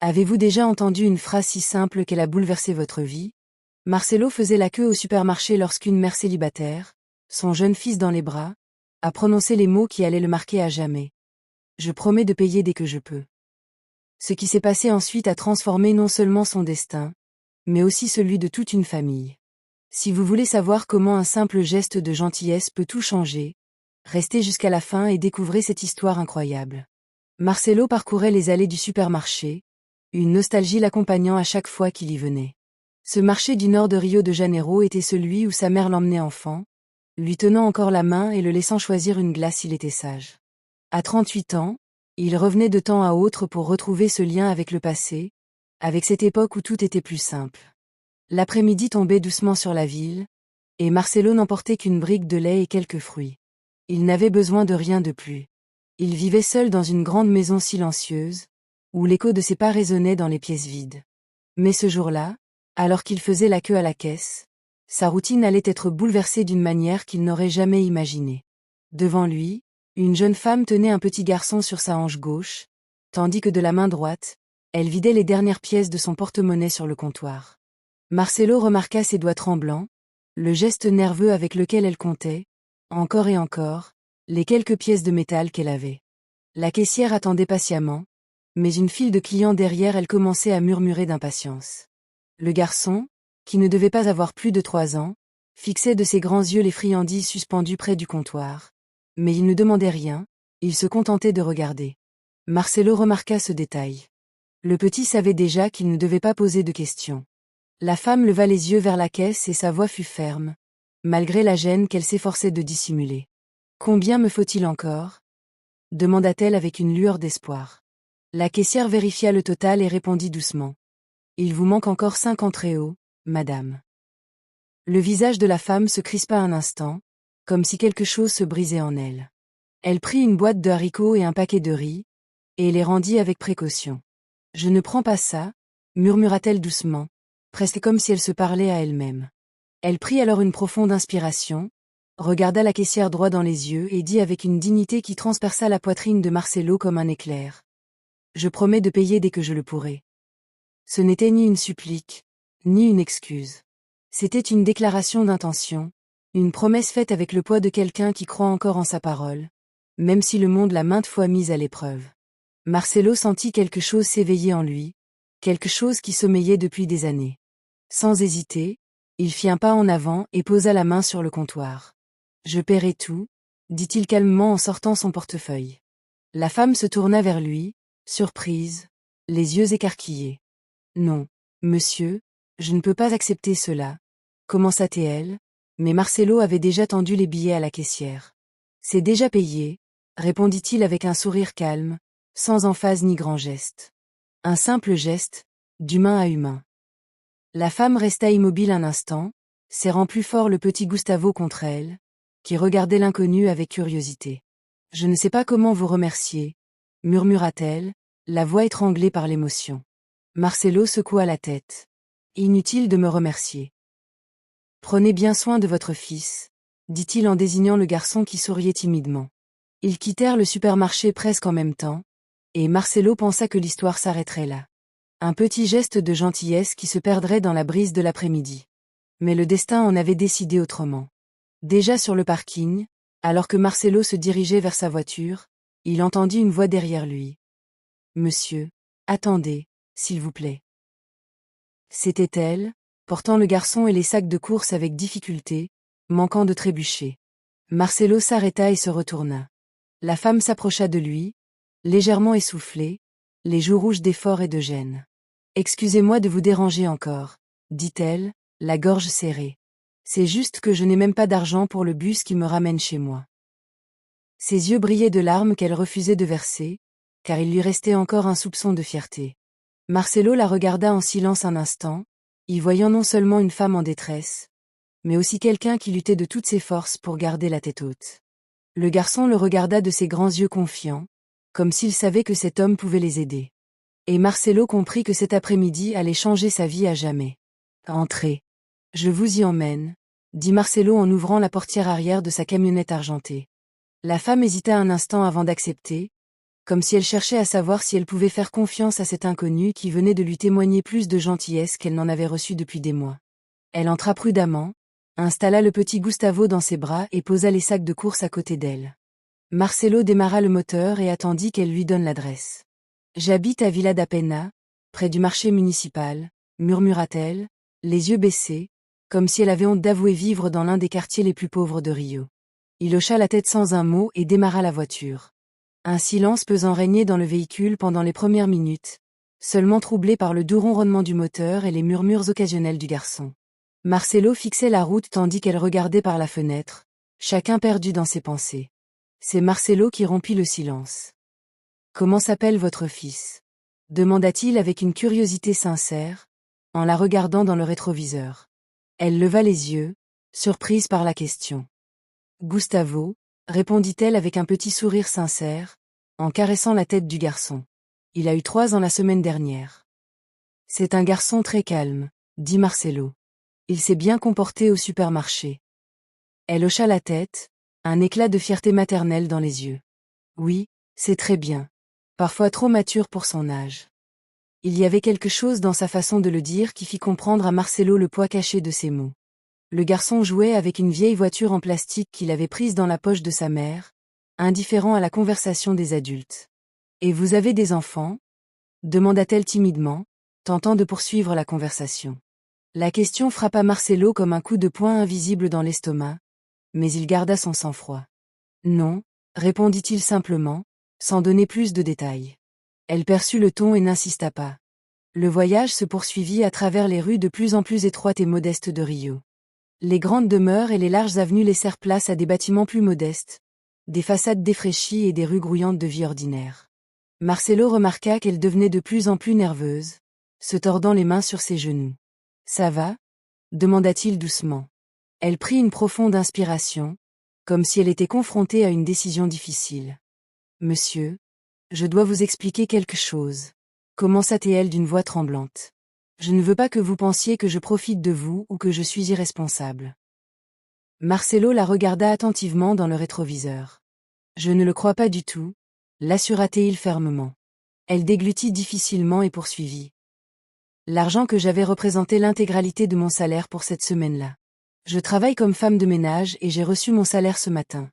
Avez-vous déjà entendu une phrase si simple qu'elle a bouleversé votre vie? Marcelo faisait la queue au supermarché lorsqu'une mère célibataire, son jeune fils dans les bras, a prononcé les mots qui allaient le marquer à jamais. Je promets de payer dès que je peux. Ce qui s'est passé ensuite a transformé non seulement son destin, mais aussi celui de toute une famille. Si vous voulez savoir comment un simple geste de gentillesse peut tout changer, restez jusqu'à la fin et découvrez cette histoire incroyable. Marcelo parcourait les allées du supermarché, une nostalgie l'accompagnant à chaque fois qu'il y venait. Ce marché du nord de Rio de Janeiro était celui où sa mère l'emmenait enfant, lui tenant encore la main et le laissant choisir une glace s'il était sage. À 38 ans, il revenait de temps à autre pour retrouver ce lien avec le passé, avec cette époque où tout était plus simple. L'après-midi tombait doucement sur la ville, et Marcelo n'emportait qu'une brique de lait et quelques fruits. Il n'avait besoin de rien de plus. Il vivait seul dans une grande maison silencieuse, où l'écho de ses pas résonnait dans les pièces vides. Mais ce jour-là, alors qu'il faisait la queue à la caisse, sa routine allait être bouleversée d'une manière qu'il n'aurait jamais imaginée. Devant lui, une jeune femme tenait un petit garçon sur sa hanche gauche, tandis que de la main droite, elle vidait les dernières pièces de son porte-monnaie sur le comptoir. Marcelo remarqua ses doigts tremblants, le geste nerveux avec lequel elle comptait, encore et encore, les quelques pièces de métal qu'elle avait. La caissière attendait patiemment, mais une file de clients derrière elle commençait à murmurer d'impatience. Le garçon, qui ne devait pas avoir plus de 3 ans, fixait de ses grands yeux les friandises suspendues près du comptoir. Mais il ne demandait rien, il se contentait de regarder. Marcelo remarqua ce détail. Le petit savait déjà qu'il ne devait pas poser de questions. La femme leva les yeux vers la caisse et sa voix fut ferme, malgré la gêne qu'elle s'efforçait de dissimuler. « Combien me faut-il encore ?» demanda-t-elle avec une lueur d'espoir. La caissière vérifia le total et répondit doucement. « Il vous manque encore 5 entrées-eaux, madame. » Le visage de la femme se crispa un instant, comme si quelque chose se brisait en elle. Elle prit une boîte de haricots et un paquet de riz, et les rendit avec précaution. « Je ne prends pas ça, » murmura-t-elle doucement, presque comme si elle se parlait à elle-même. Elle prit alors une profonde inspiration, regarda la caissière droit dans les yeux et dit avec une dignité qui transperça la poitrine de Marcelo comme un éclair. « Je promets de payer dès que je le pourrai. » Ce n'était ni une supplique, ni une excuse. C'était une déclaration d'intention, une promesse faite avec le poids de quelqu'un qui croit encore en sa parole, même si le monde l'a maintes fois mise à l'épreuve. Marcelo sentit quelque chose s'éveiller en lui, quelque chose qui sommeillait depuis des années. Sans hésiter, il fit un pas en avant et posa la main sur le comptoir. « Je paierai tout, » dit-il calmement en sortant son portefeuille. La femme se tourna vers lui, surprise, les yeux écarquillés. « Non, monsieur, je ne peux pas accepter cela, » commença-t-elle, mais Marcelo avait déjà tendu les billets à la caissière. « C'est déjà payé, » répondit-il avec un sourire calme, sans emphase ni grand geste. Un simple geste, d'humain à humain. La femme resta immobile un instant, serrant plus fort le petit Gustavo contre elle, qui regardait l'inconnu avec curiosité. « Je ne sais pas comment vous remercier, » murmura-t-elle, la voix étranglée par l'émotion. Marcelo secoua la tête. « Inutile de me remercier. Prenez bien soin de votre fils, » dit-il en désignant le garçon qui souriait timidement. Ils quittèrent le supermarché presque en même temps, et Marcelo pensa que l'histoire s'arrêterait là. Un petit geste de gentillesse qui se perdrait dans la brise de l'après-midi. Mais le destin en avait décidé autrement. Déjà sur le parking, alors que Marcelo se dirigeait vers sa voiture, il entendit une voix derrière lui. « Monsieur, attendez, s'il vous plaît. » C'était elle, portant le garçon et les sacs de course avec difficulté, manquant de trébucher. Marcelo s'arrêta et se retourna. La femme s'approcha de lui, légèrement essoufflée, les joues rouges d'effort et de gêne. « Excusez-moi de vous déranger encore, » dit-elle, la gorge serrée. « C'est juste que je n'ai même pas d'argent pour le bus qui me ramène chez moi. » Ses yeux brillaient de larmes qu'elle refusait de verser, car il lui restait encore un soupçon de fierté. Marcelo la regarda en silence un instant, y voyant non seulement une femme en détresse, mais aussi quelqu'un qui luttait de toutes ses forces pour garder la tête haute. Le garçon le regarda de ses grands yeux confiants, comme s'il savait que cet homme pouvait les aider. Et Marcelo comprit que cet après-midi allait changer sa vie à jamais. « Entrez. Je vous y emmène, » dit Marcelo en ouvrant la portière arrière de sa camionnette argentée. La femme hésita un instant avant d'accepter, comme si elle cherchait à savoir si elle pouvait faire confiance à cet inconnu qui venait de lui témoigner plus de gentillesse qu'elle n'en avait reçu depuis des mois. Elle entra prudemment, installa le petit Gustavo dans ses bras et posa les sacs de course à côté d'elle. Marcelo démarra le moteur et attendit qu'elle lui donne l'adresse. J'habite à Villa da Penna, près du marché municipal, murmura-t-elle, les yeux baissés, comme si elle avait honte d'avouer vivre dans l'un des quartiers les plus pauvres de Rio. Il hocha la tête sans un mot et démarra la voiture. Un silence pesant régnait dans le véhicule pendant les premières minutes, seulement troublé par le doux ronronnement du moteur et les murmures occasionnels du garçon. Marcelo fixait la route tandis qu'elle regardait par la fenêtre, chacun perdu dans ses pensées. C'est Marcelo qui rompit le silence. « Comment s'appelle votre fils ?» demanda-t-il avec une curiosité sincère, en la regardant dans le rétroviseur. Elle leva les yeux, surprise par la question. « Gustavo », répondit-elle avec un petit sourire sincère, en caressant la tête du garçon. « Il a eu 3 ans la semaine dernière. »« C'est un garçon très calme, » dit Marcelo. « Il s'est bien comporté au supermarché. » Elle hocha la tête, un éclat de fierté maternelle dans les yeux. « Oui, c'est très bien. Parfois trop mature pour son âge. » Il y avait quelque chose dans sa façon de le dire qui fit comprendre à Marcelo le poids caché de ses mots. Le garçon jouait avec une vieille voiture en plastique qu'il avait prise dans la poche de sa mère, indifférent à la conversation des adultes. « Et vous avez des enfants ?» demanda-t-elle timidement, tentant de poursuivre la conversation. La question frappa Marcelo comme un coup de poing invisible dans l'estomac, mais il garda son sang-froid. « Non, » répondit-il simplement, sans donner plus de détails. Elle perçut le ton et n'insista pas. Le voyage se poursuivit à travers les rues de plus en plus étroites et modestes de Rio. Les grandes demeures et les larges avenues laissèrent place à des bâtiments plus modestes, des façades défraîchies et des rues grouillantes de vie ordinaire. Marcelo remarqua qu'elle devenait de plus en plus nerveuse, se tordant les mains sur ses genoux. « Ça va ?» demanda-t-il doucement. Elle prit une profonde inspiration, comme si elle était confrontée à une décision difficile. « Monsieur, je dois vous expliquer quelque chose, » commença-t-elle d'une voix tremblante. « Je ne veux pas que vous pensiez que je profite de vous ou que je suis irresponsable. » Marcelo la regarda attentivement dans le rétroviseur. « Je ne le crois pas du tout, » l'assura-t-il fermement. Elle déglutit difficilement et poursuivit. « L'argent que j'avais représentait l'intégralité de mon salaire pour cette semaine-là. Je travaille comme femme de ménage et j'ai reçu mon salaire ce matin. »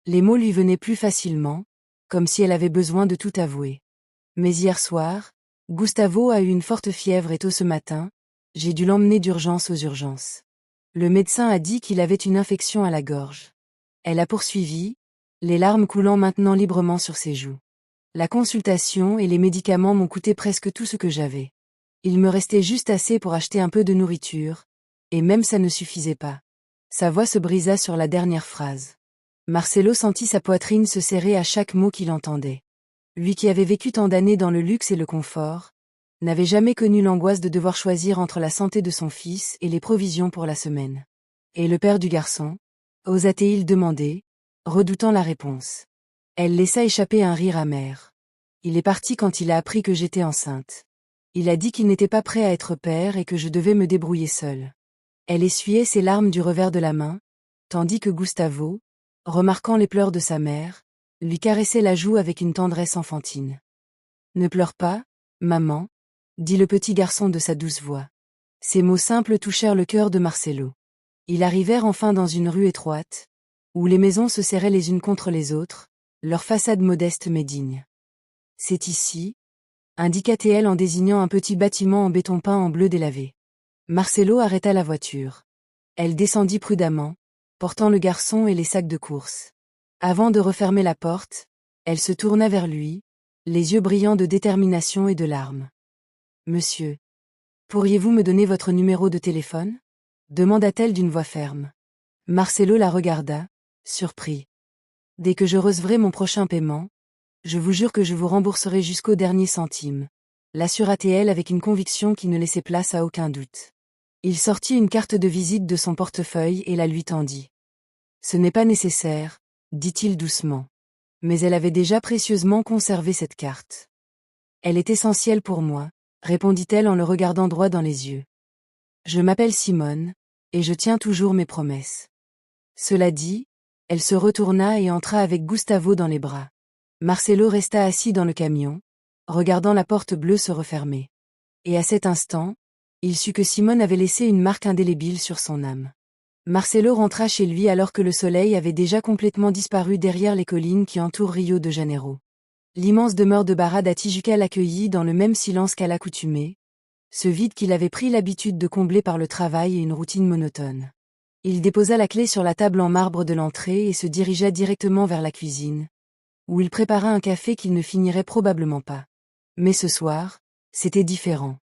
Les mots lui venaient plus facilement, comme si elle avait besoin de tout avouer. « Mais hier soir, Gustavo a eu une forte fièvre et tôt ce matin, j'ai dû l'emmener d'urgence aux urgences. Le médecin a dit qu'il avait une infection à la gorge. » Elle a poursuivi, les larmes coulant maintenant librement sur ses joues. « La consultation et les médicaments m'ont coûté presque tout ce que j'avais. Il me restait juste assez pour acheter un peu de nourriture, et même ça ne suffisait pas. » Sa voix se brisa sur la dernière phrase. Marcelo sentit sa poitrine se serrer à chaque mot qu'il entendait. Lui qui avait vécu tant d'années dans le luxe et le confort, n'avait jamais connu l'angoisse de devoir choisir entre la santé de son fils et les provisions pour la semaine. « Et le père du garçon ?» osa-t-il demander, redoutant la réponse. Elle laissa échapper un rire amer. « Il est parti quand il a appris que j'étais enceinte. Il a dit qu'il n'était pas prêt à être père et que je devais me débrouiller seule. » Elle essuyait ses larmes du revers de la main, tandis que Gustavo, remarquant les pleurs de sa mère, lui caressait la joue avec une tendresse enfantine. « Ne pleure pas, maman, » dit le petit garçon de sa douce voix. Ces mots simples touchèrent le cœur de Marcelo. Ils arrivèrent enfin dans une rue étroite, où les maisons se serraient les unes contre les autres, leurs façades modestes mais dignes. « C'est ici » indiqua-t-elle en désignant un petit bâtiment en béton peint en bleu délavé. Marcelo arrêta la voiture. Elle descendit prudemment, portant le garçon et les sacs de course. Avant de refermer la porte, elle se tourna vers lui, les yeux brillants de détermination et de larmes. « Monsieur, pourriez-vous me donner votre numéro de téléphone ?» demanda-t-elle d'une voix ferme. Marcelo la regarda, surpris. « Dès que je recevrai mon prochain paiement, je vous jure que je vous rembourserai jusqu'au dernier centime, » l'assura-t-elle avec une conviction qui ne laissait place à aucun doute. Il sortit une carte de visite de son portefeuille et la lui tendit. « Ce n'est pas nécessaire, » dit-il doucement. Mais elle avait déjà précieusement conservé cette carte. « Elle est essentielle pour moi, » répondit-elle en le regardant droit dans les yeux. « Je m'appelle Simone, et je tiens toujours mes promesses. » Cela dit, elle se retourna et entra avec Gustavo dans les bras. Marcelo resta assis dans le camion, regardant la porte bleue se refermer. Et à cet instant, il sut que Simone avait laissé une marque indélébile sur son âme. Marcelo rentra chez lui alors que le soleil avait déjà complètement disparu derrière les collines qui entourent Rio de Janeiro. L'immense demeure de Barra da Tijuca l'accueillit dans le même silence qu'à l'accoutumée, ce vide qu'il avait pris l'habitude de combler par le travail et une routine monotone. Il déposa la clé sur la table en marbre de l'entrée et se dirigea directement vers la cuisine, où il prépara un café qu'il ne finirait probablement pas. Mais ce soir, c'était différent.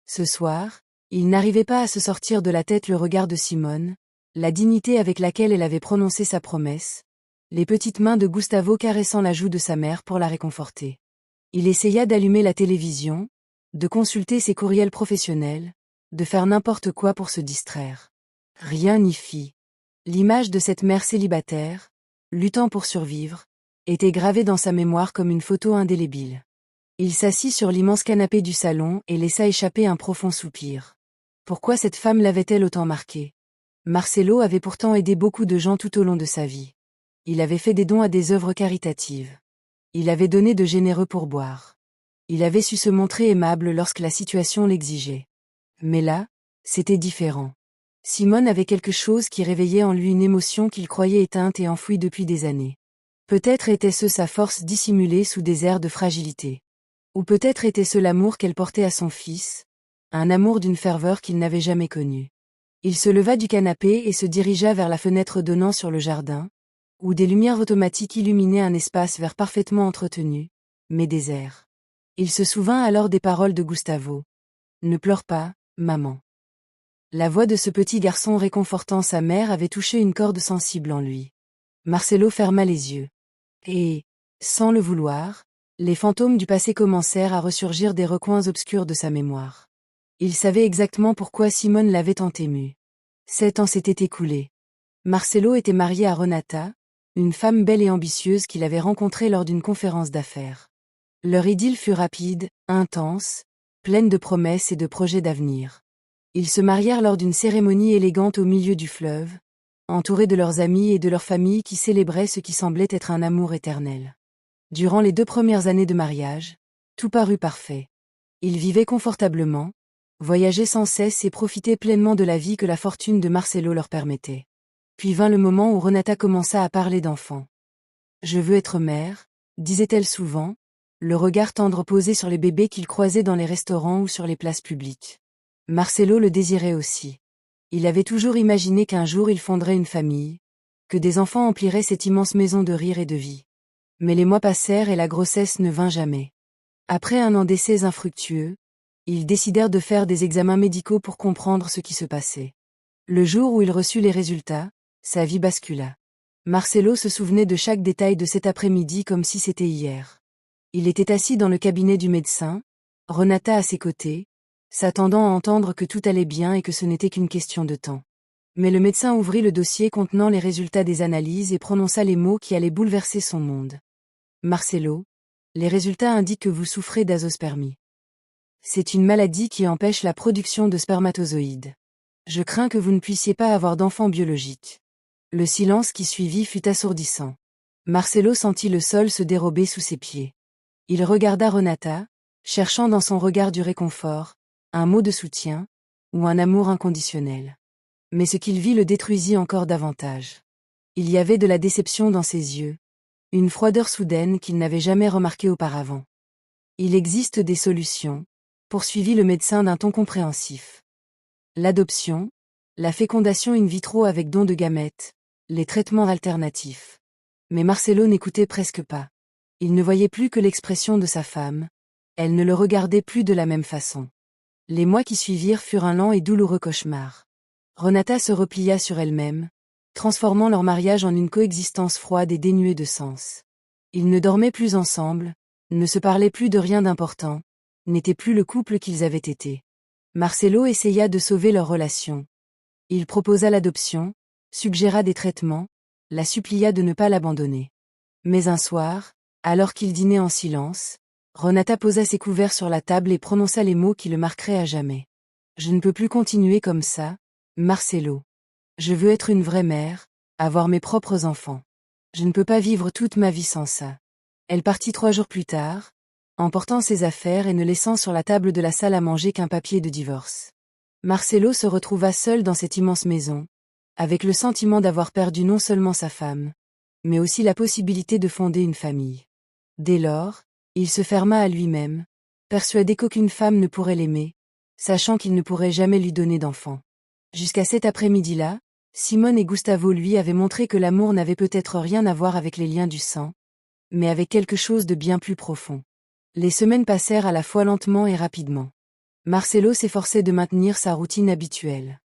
Ce soir, il n'arrivait pas à se sortir de la tête le regard de Simone, la dignité avec laquelle elle avait prononcé sa promesse, les petites mains de Gustavo caressant la joue de sa mère pour la réconforter. Il essaya d'allumer la télévision, de consulter ses courriels professionnels, de faire n'importe quoi pour se distraire. Rien n'y fit. L'image de cette mère célibataire, luttant pour survivre, était gravée dans sa mémoire comme une photo indélébile. Il s'assit sur l'immense canapé du salon et laissa échapper un profond soupir. Pourquoi cette femme l'avait-elle autant marqué? Marcelo avait pourtant aidé beaucoup de gens tout au long de sa vie. Il avait fait des dons à des œuvres caritatives. Il avait donné de généreux pourboires. Il avait su se montrer aimable lorsque la situation l'exigeait. Mais là, c'était différent. Simone avait quelque chose qui réveillait en lui une émotion qu'il croyait éteinte et enfouie depuis des années. Peut-être était-ce sa force dissimulée sous des airs de fragilité. Ou peut-être était-ce l'amour qu'elle portait à son fils, un amour d'une ferveur qu'il n'avait jamais connue. Il se leva du canapé et se dirigea vers la fenêtre donnant sur le jardin, où des lumières automatiques illuminaient un espace vert parfaitement entretenu, mais désert. Il se souvint alors des paroles de Gustavo. « Ne pleure pas, maman. » La voix de ce petit garçon réconfortant sa mère avait touché une corde sensible en lui. Marcelo ferma les yeux. Et, sans le vouloir, les fantômes du passé commencèrent à ressurgir des recoins obscurs de sa mémoire. Il savait exactement pourquoi Simone l'avait tant ému. 7 ans s'étaient écoulés. Marcelo était marié à Renata, une femme belle et ambitieuse qu'il avait rencontrée lors d'une conférence d'affaires. Leur idylle fut rapide, intense, pleine de promesses et de projets d'avenir. Ils se marièrent lors d'une cérémonie élégante au milieu du fleuve, entourés de leurs amis et de leur famille qui célébraient ce qui semblait être un amour éternel. Durant les 2 premières années de mariage, tout parut parfait. Ils vivaient confortablement, voyageaient sans cesse et profitaient pleinement de la vie que la fortune de Marcelo leur permettait. Puis vint le moment où Renata commença à parler d'enfants. « Je veux être mère », disait-elle souvent, le regard tendre posé sur les bébés qu'il croisait dans les restaurants ou sur les places publiques. Marcelo le désirait aussi. Il avait toujours imaginé qu'un jour il fonderait une famille, que des enfants empliraient cette immense maison de rire et de vie. Mais les mois passèrent et la grossesse ne vint jamais. Après un an d'essais infructueux, ils décidèrent de faire des examens médicaux pour comprendre ce qui se passait. Le jour où il reçut les résultats, sa vie bascula. Marcelo se souvenait de chaque détail de cet après-midi comme si c'était hier. Il était assis dans le cabinet du médecin, Renata à ses côtés, s'attendant à entendre que tout allait bien et que ce n'était qu'une question de temps. Mais le médecin ouvrit le dossier contenant les résultats des analyses et prononça les mots qui allaient bouleverser son monde. « Marcelo, les résultats indiquent que vous souffrez d'azospermie. C'est une maladie qui empêche la production de spermatozoïdes. Je crains que vous ne puissiez pas avoir d'enfant biologique. » Le silence qui suivit fut assourdissant. Marcelo sentit le sol se dérober sous ses pieds. Il regarda Renata, cherchant dans son regard du réconfort, un mot de soutien, ou un amour inconditionnel. Mais ce qu'il vit le détruisit encore davantage. Il y avait de la déception dans ses yeux, une froideur soudaine qu'il n'avait jamais remarquée auparavant. Il existe des solutions, poursuivit le médecin d'un ton compréhensif. L'adoption, la fécondation in vitro avec don de gamètes, les traitements alternatifs. Mais Marcelo n'écoutait presque pas. Il ne voyait plus que l'expression de sa femme. Elle ne le regardait plus de la même façon. Les mois qui suivirent furent un lent et douloureux cauchemar. Renata se replia sur elle-même, transformant leur mariage en une coexistence froide et dénuée de sens. Ils ne dormaient plus ensemble, ne se parlaient plus de rien d'important, n'étaient plus le couple qu'ils avaient été. Marcelo essaya de sauver leur relation. Il proposa l'adoption, suggéra des traitements, la supplia de ne pas l'abandonner. Mais un soir, alors qu'ils dînaient en silence, Renata posa ses couverts sur la table et prononça les mots qui le marqueraient à jamais. « Je ne peux plus continuer comme ça, Marcelo. Je veux être une vraie mère, avoir mes propres enfants. Je ne peux pas vivre toute ma vie sans ça. » Elle partit 3 jours plus tard, emportant ses affaires et ne laissant sur la table de la salle à manger qu'un papier de divorce. Marcelo se retrouva seul dans cette immense maison, avec le sentiment d'avoir perdu non seulement sa femme, mais aussi la possibilité de fonder une famille. Dès lors, il se ferma à lui-même, persuadé qu'aucune femme ne pourrait l'aimer, sachant qu'il ne pourrait jamais lui donner d'enfant. Jusqu'à cet après-midi-là, Simone et Gustavo lui avaient montré que l'amour n'avait peut-être rien à voir avec les liens du sang, mais avec quelque chose de bien plus profond. Les semaines passèrent à la fois lentement et rapidement. Marcelo s'efforçait de maintenir sa routine habituelle.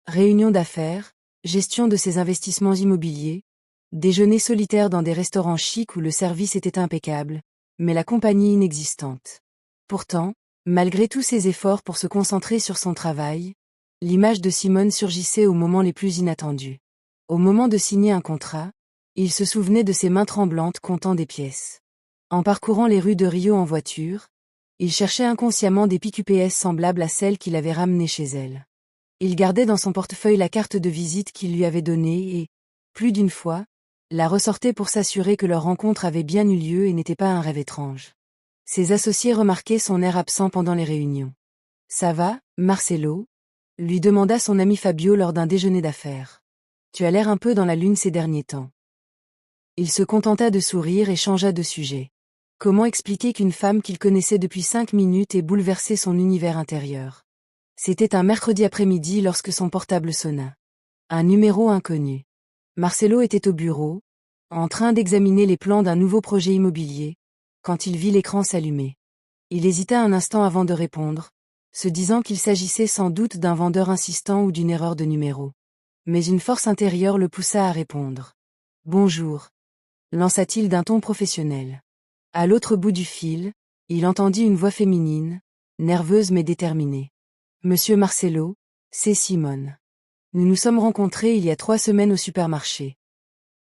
Réunions d'affaires, gestion de ses investissements immobiliers, déjeuners solitaires dans des restaurants chics où le service était impeccable, mais la compagnie inexistante. Pourtant, malgré tous ses efforts pour se concentrer sur son travail, l'image de Simone surgissait aux moments les plus inattendus. Au moment de signer un contrat, il se souvenait de ses mains tremblantes comptant des pièces. En parcourant les rues de Rio en voiture, il cherchait inconsciemment des piques UPS semblables à celles qu'il avait ramenées chez elle. Il gardait dans son portefeuille la carte de visite qu'il lui avait donnée et, plus d'une fois, la ressortait pour s'assurer que leur rencontre avait bien eu lieu et n'était pas un rêve étrange. Ses associés remarquaient son air absent pendant les réunions. « Ça va, Marcelo ?» lui demanda son ami Fabio lors d'un déjeuner d'affaires. « Tu as l'air un peu dans la lune ces derniers temps. » Il se contenta de sourire et changea de sujet. Comment expliquer qu'une femme qu'il connaissait depuis 5 minutes ait bouleversé son univers intérieur? C'était un mercredi après-midi lorsque son portable sonna. Un numéro inconnu. Marcelo était au bureau, en train d'examiner les plans d'un nouveau projet immobilier, quand il vit l'écran s'allumer. Il hésita un instant avant de répondre, se disant qu'il s'agissait sans doute d'un vendeur insistant ou d'une erreur de numéro. Mais une force intérieure le poussa à répondre. « Bonjour », lança-t-il d'un ton professionnel. À l'autre bout du fil, il entendit une voix féminine, nerveuse mais déterminée. « Monsieur Marcelo, c'est Simone. Nous nous sommes rencontrés il y a 3 semaines au supermarché. »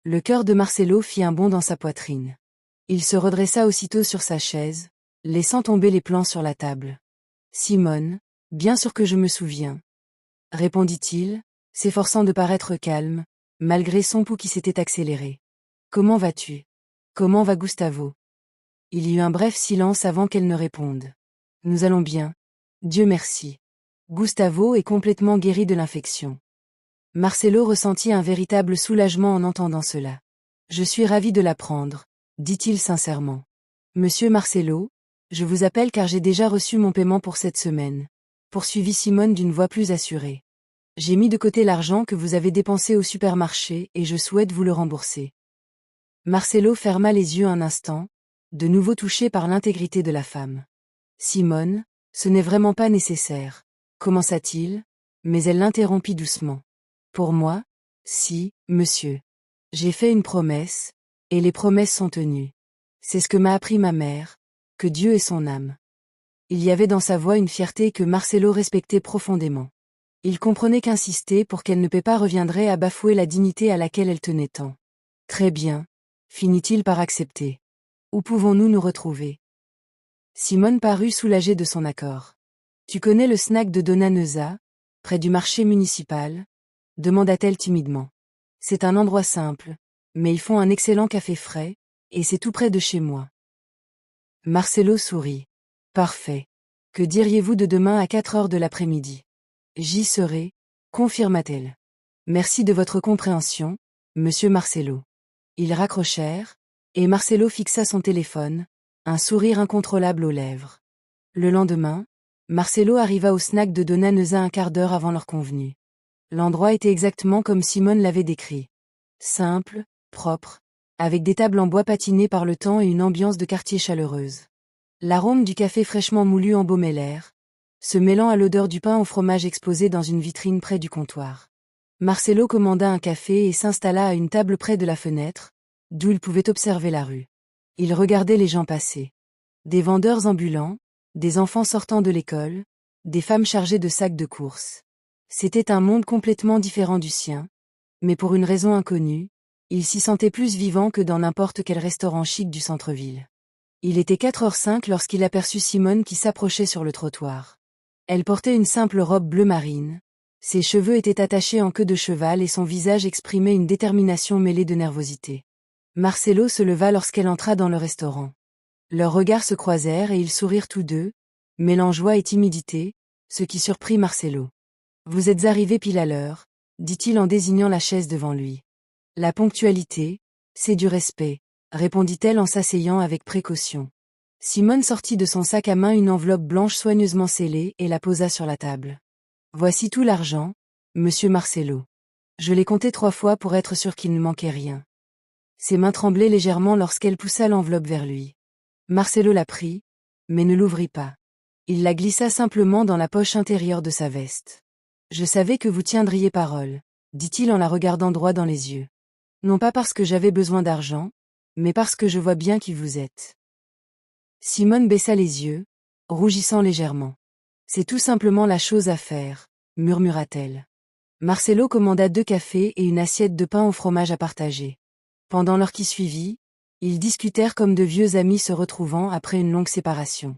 Le cœur de Marcelo fit un bond dans sa poitrine. Il se redressa aussitôt sur sa chaise, laissant tomber les plans sur la table. « Simone, bien sûr que je me souviens. » répondit-il, s'efforçant de paraître calme, malgré son pouls qui s'était accéléré. « Comment vas-tu? Comment va Gustavo? » Il y eut un bref silence avant qu'elle ne réponde. « Nous allons bien. Dieu merci. Gustavo est complètement guéri de l'infection. » Marcelo ressentit un véritable soulagement en entendant cela. « Je suis ravi de l'apprendre, » dit-il sincèrement. « Monsieur Marcelo, je vous appelle car j'ai déjà reçu mon paiement pour cette semaine, » poursuivit Simone d'une voix plus assurée. « J'ai mis de côté l'argent que vous avez dépensé au supermarché et je souhaite vous le rembourser. » Marcelo ferma les yeux un instant, de nouveau touché par l'intégrité de la femme. « Simone, ce n'est vraiment pas nécessaire, » commença-t-il, mais elle l'interrompit doucement. « Pour moi, si, monsieur. J'ai fait une promesse, et les promesses sont tenues. C'est ce que m'a appris ma mère, que Dieu ait son âme. » Il y avait dans sa voix une fierté que Marcelo respectait profondément. Il comprenait qu'insister pour qu'elle ne paie pas reviendrait à bafouer la dignité à laquelle elle tenait tant. « Très bien, » finit-il par accepter. « Où pouvons-nous nous retrouver? » Simone parut soulagée de son accord. « Tu connais le snack de Donna Neuza, près du marché municipal? » demanda-t-elle timidement. « C'est un endroit simple, mais ils font un excellent café frais, et c'est tout près de chez moi. » Marcelo sourit. « Parfait. Que diriez-vous de demain à 4 heures de l'après-midi? » J'y serai, confirma-t-elle. « Merci de votre compréhension, monsieur Marcelo. » Ils raccrochèrent, et Marcelo fixa son téléphone, un sourire incontrôlable aux lèvres. Le lendemain, Marcelo arriva au snack de Donna Neuza un quart d'heure avant l'heure convenue. L'endroit était exactement comme Simone l'avait décrit. Simple, propre, avec des tables en bois patinées par le temps et une ambiance de quartier chaleureuse. L'arôme du café fraîchement moulu embaumait l'air, se mêlant à l'odeur du pain au fromage exposé dans une vitrine près du comptoir. Marcelo commanda un café et s'installa à une table près de la fenêtre, d'où il pouvait observer la rue. Il regardait les gens passer. Des vendeurs ambulants, des enfants sortant de l'école, des femmes chargées de sacs de courses. C'était un monde complètement différent du sien, mais pour une raison inconnue, il s'y sentait plus vivant que dans n'importe quel restaurant chic du centre-ville. Il était 4h05 lorsqu'il aperçut Simone qui s'approchait sur le trottoir. Elle portait une simple robe bleu marine, ses cheveux étaient attachés en queue de cheval et son visage exprimait une détermination mêlée de nervosité. Marcelo se leva lorsqu'elle entra dans le restaurant. Leurs regards se croisèrent et ils sourirent tous deux, mêlant joie et timidité, ce qui surprit Marcelo. « Vous êtes arrivés pile à l'heure », dit-il en désignant la chaise devant lui. « La ponctualité, c'est du respect », répondit-elle en s'asseyant avec précaution. Simone sortit de son sac à main une enveloppe blanche soigneusement scellée et la posa sur la table. « Voici tout l'argent, monsieur Marcelo. Je l'ai compté 3 fois pour être sûr qu'il ne manquait rien. » Ses mains tremblaient légèrement lorsqu'elle poussa l'enveloppe vers lui. Marcelo la prit, mais ne l'ouvrit pas. Il la glissa simplement dans la poche intérieure de sa veste. « Je savais que vous tiendriez parole, » dit-il en la regardant droit dans les yeux. « Non pas parce que j'avais besoin d'argent, mais parce que je vois bien qui vous êtes. » Simone baissa les yeux, rougissant légèrement. « C'est tout simplement la chose à faire, » murmura-t-elle. Marcelo commanda 2 cafés et une assiette de pain au fromage à partager. Pendant l'heure qui suivit, ils discutèrent comme de vieux amis se retrouvant après une longue séparation.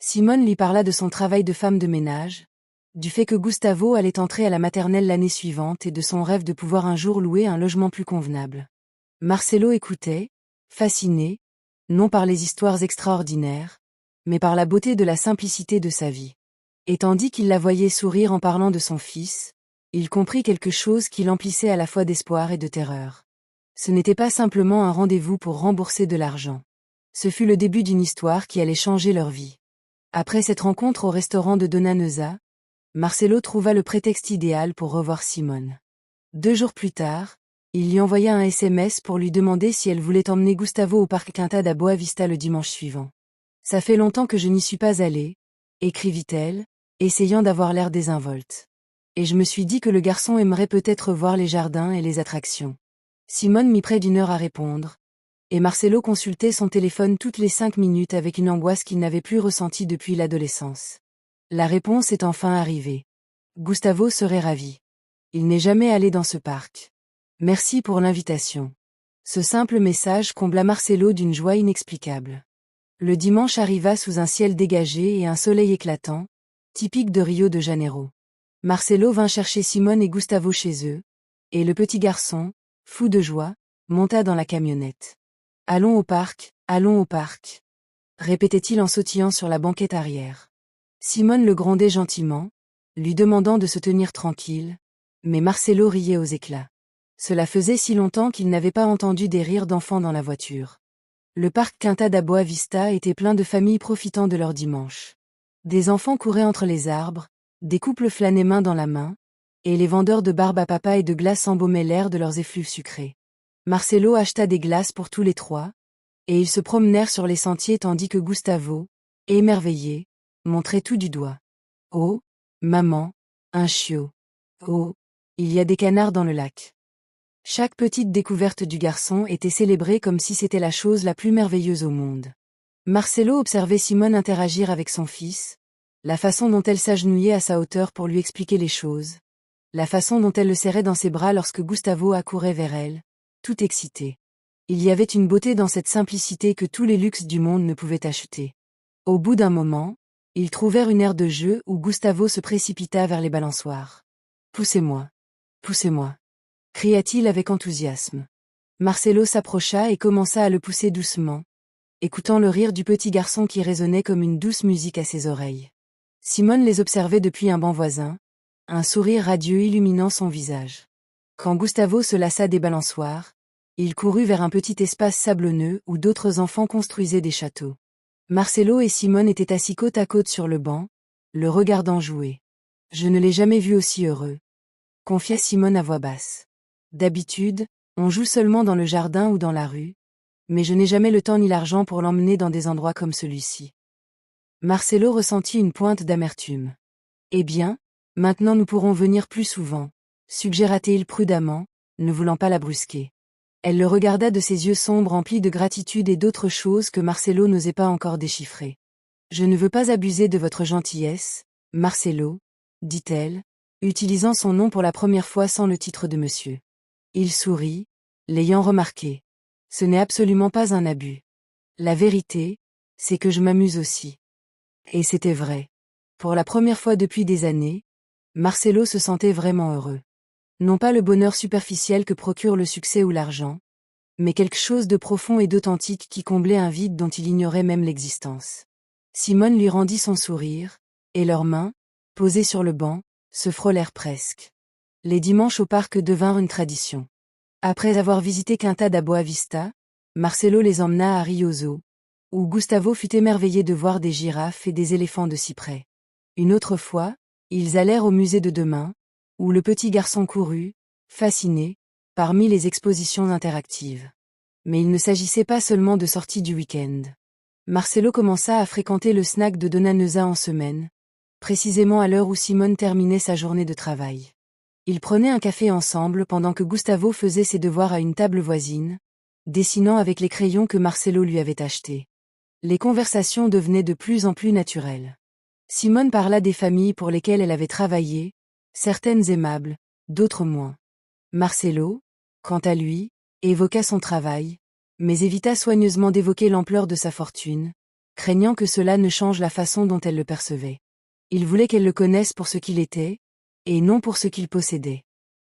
Simone lui parla de son travail de femme de ménage, du fait que Gustavo allait entrer à la maternelle l'année suivante et de son rêve de pouvoir un jour louer un logement plus convenable. Marcelo écoutait, fasciné, non par les histoires extraordinaires, mais par la beauté de la simplicité de sa vie. Et tandis qu'il la voyait sourire en parlant de son fils, il comprit quelque chose qui l'emplissait à la fois d'espoir et de terreur. Ce n'était pas simplement un rendez-vous pour rembourser de l'argent. Ce fut le début d'une histoire qui allait changer leur vie. Après cette rencontre au restaurant de Dona Neuza, Marcelo trouva le prétexte idéal pour revoir Simone. 2 jours plus tard, il lui envoya un SMS pour lui demander si elle voulait emmener Gustavo au parc Quintade à Boa Vista le dimanche suivant. « Ça fait longtemps que je n'y suis pas allée, » écrivit-elle, essayant d'avoir l'air désinvolte. « Et je me suis dit que le garçon aimerait peut-être voir les jardins et les attractions. » Simone mit près d'1 heure à répondre, et Marcelo consultait son téléphone toutes les 5 minutes avec une angoisse qu'il n'avait plus ressentie depuis l'adolescence. La réponse est enfin arrivée. Gustavo serait ravi. Il n'est jamais allé dans ce parc. Merci pour l'invitation. Ce simple message combla Marcelo d'une joie inexplicable. Le dimanche arriva sous un ciel dégagé et un soleil éclatant, typique de Rio de Janeiro. Marcelo vint chercher Simone et Gustavo chez eux, et le petit garçon, fou de joie, monta dans la camionnette. « Allons au parc, » répétait-il en sautillant sur la banquette arrière. Simone le grondait gentiment, lui demandant de se tenir tranquille, mais Marcelo riait aux éclats. Cela faisait si longtemps qu'il n'avait pas entendu des rires d'enfants dans la voiture. Le parc Quintade à Boa Vista était plein de familles profitant de leur dimanche. Des enfants couraient entre les arbres, des couples flânaient main dans la main, et les vendeurs de barbe à papa et de glace embaumaient l'air de leurs effluves sucrés. Marcelo acheta des glaces pour tous les 3, et ils se promenèrent sur les sentiers tandis que Gustavo, émerveillé, montrait tout du doigt. « Oh, maman, un chiot. Oh, il y a des canards dans le lac. » Chaque petite découverte du garçon était célébrée comme si c'était la chose la plus merveilleuse au monde. Marcelo observait Simone interagir avec son fils, la façon dont elle s'agenouillait à sa hauteur pour lui expliquer les choses, la façon dont elle le serrait dans ses bras lorsque Gustavo accourait vers elle, tout excité. Il y avait une beauté dans cette simplicité que tous les luxes du monde ne pouvaient acheter. Au bout d'un moment, ils trouvèrent une aire de jeu où Gustavo se précipita vers les balançoires. « Poussez-moi. Poussez-moi. » cria-t-il avec enthousiasme. Marcelo s'approcha et commença à le pousser doucement, écoutant le rire du petit garçon qui résonnait comme une douce musique à ses oreilles. Simone les observait depuis un banc voisin, un sourire radieux illuminant son visage. Quand Gustavo se lassa des balançoires, il courut vers un petit espace sablonneux où d'autres enfants construisaient des châteaux. Marcelo et Simone étaient assis côte à côte sur le banc, le regardant jouer. « Je ne l'ai jamais vu aussi heureux, » confia Simone à voix basse. « D'habitude, on joue seulement dans le jardin ou dans la rue, mais je n'ai jamais le temps ni l'argent pour l'emmener dans des endroits comme celui-ci. » Marcelo ressentit une pointe d'amertume. « Eh bien, maintenant nous pourrons venir plus souvent, » suggéra-t-il prudemment, ne voulant pas la brusquer. Elle le regarda de ses yeux sombres emplis de gratitude et d'autres choses que Marcelo n'osait pas encore déchiffrer. « Je ne veux pas abuser de votre gentillesse, Marcelo, » dit-elle, utilisant son nom pour la première fois sans le titre de monsieur. Il sourit, l'ayant remarqué. « Ce n'est absolument pas un abus. La vérité, c'est que je m'amuse aussi. » Et c'était vrai. Pour la première fois depuis des années, Marcelo se sentait vraiment heureux. Non pas le bonheur superficiel que procure le succès ou l'argent, mais quelque chose de profond et d'authentique qui comblait un vide dont il ignorait même l'existence. Simone lui rendit son sourire, et leurs mains, posées sur le banc, se frôlèrent presque. Les dimanches au parc devinrent une tradition. Après avoir visité Quinta da Boa Vista, Marcelo les emmena à Rio Zoo, où Gustavo fut émerveillé de voir des girafes et des éléphants de si près. Une autre fois, ils allèrent au musée de demain, où le petit garçon courut, fasciné, parmi les expositions interactives. Mais il ne s'agissait pas seulement de sorties du week-end. Marcelo commença à fréquenter le snack de Dona Neuza en semaine, précisément à l'heure où Simone terminait sa journée de travail. Ils prenaient un café ensemble pendant que Gustavo faisait ses devoirs à une table voisine, dessinant avec les crayons que Marcelo lui avait achetés. Les conversations devenaient de plus en plus naturelles. Simone parla des familles pour lesquelles elle avait travaillé, certaines aimables, d'autres moins. Marcelo, quant à lui, évoqua son travail, mais évita soigneusement d'évoquer l'ampleur de sa fortune, craignant que cela ne change la façon dont elle le percevait. Il voulait qu'elle le connaisse pour ce qu'il était, et non pour ce qu'il possédait.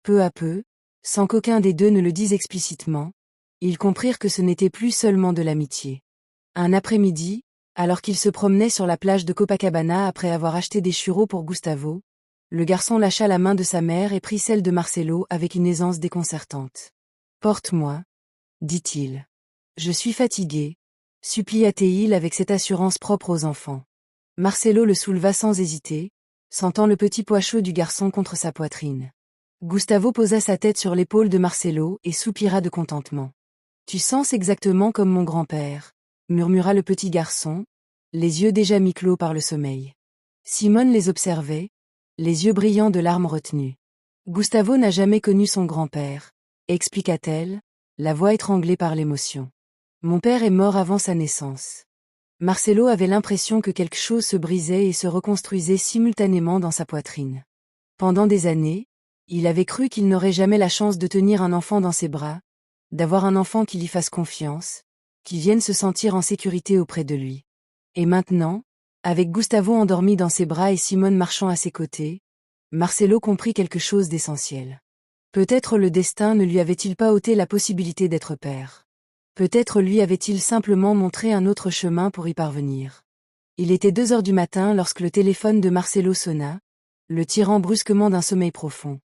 Peu à peu, sans qu'aucun des deux ne le dise explicitement, ils comprirent que ce n'était plus seulement de l'amitié. Un après-midi, alors qu'il se promenait sur la plage de Copacabana après avoir acheté des churros pour Gustavo, le garçon lâcha la main de sa mère et prit celle de Marcelo avec une aisance déconcertante. « Porte-moi, dit-il. Je suis fatigué, supplia-t-il avec cette assurance propre aux enfants. Marcelo le souleva sans hésiter, sentant le petit poids chaud du garçon contre sa poitrine. Gustavo posa sa tête sur l'épaule de Marcelo et soupira de contentement. « Tu sens exactement comme mon grand-père, » murmura le petit garçon, les yeux déjà mi-clos par le sommeil. Simone les observait, les yeux brillants de larmes retenues. « Gustavo n'a jamais connu son grand-père, » expliqua-t-elle, la voix étranglée par l'émotion. « Mon père est mort avant sa naissance. » Marcelo avait l'impression que quelque chose se brisait et se reconstruisait simultanément dans sa poitrine. Pendant des années, il avait cru qu'il n'aurait jamais la chance de tenir un enfant dans ses bras, d'avoir un enfant qui lui fasse confiance, qui vienne se sentir en sécurité auprès de lui. Et maintenant, avec Gustavo endormi dans ses bras et Simone marchant à ses côtés, Marcelo comprit quelque chose d'essentiel. Peut-être le destin ne lui avait-il pas ôté la possibilité d'être père. Peut-être lui avait-il simplement montré un autre chemin pour y parvenir. Il était 2 heures du matin lorsque le téléphone de Marcelo sonna, le tirant brusquement d'un sommeil profond.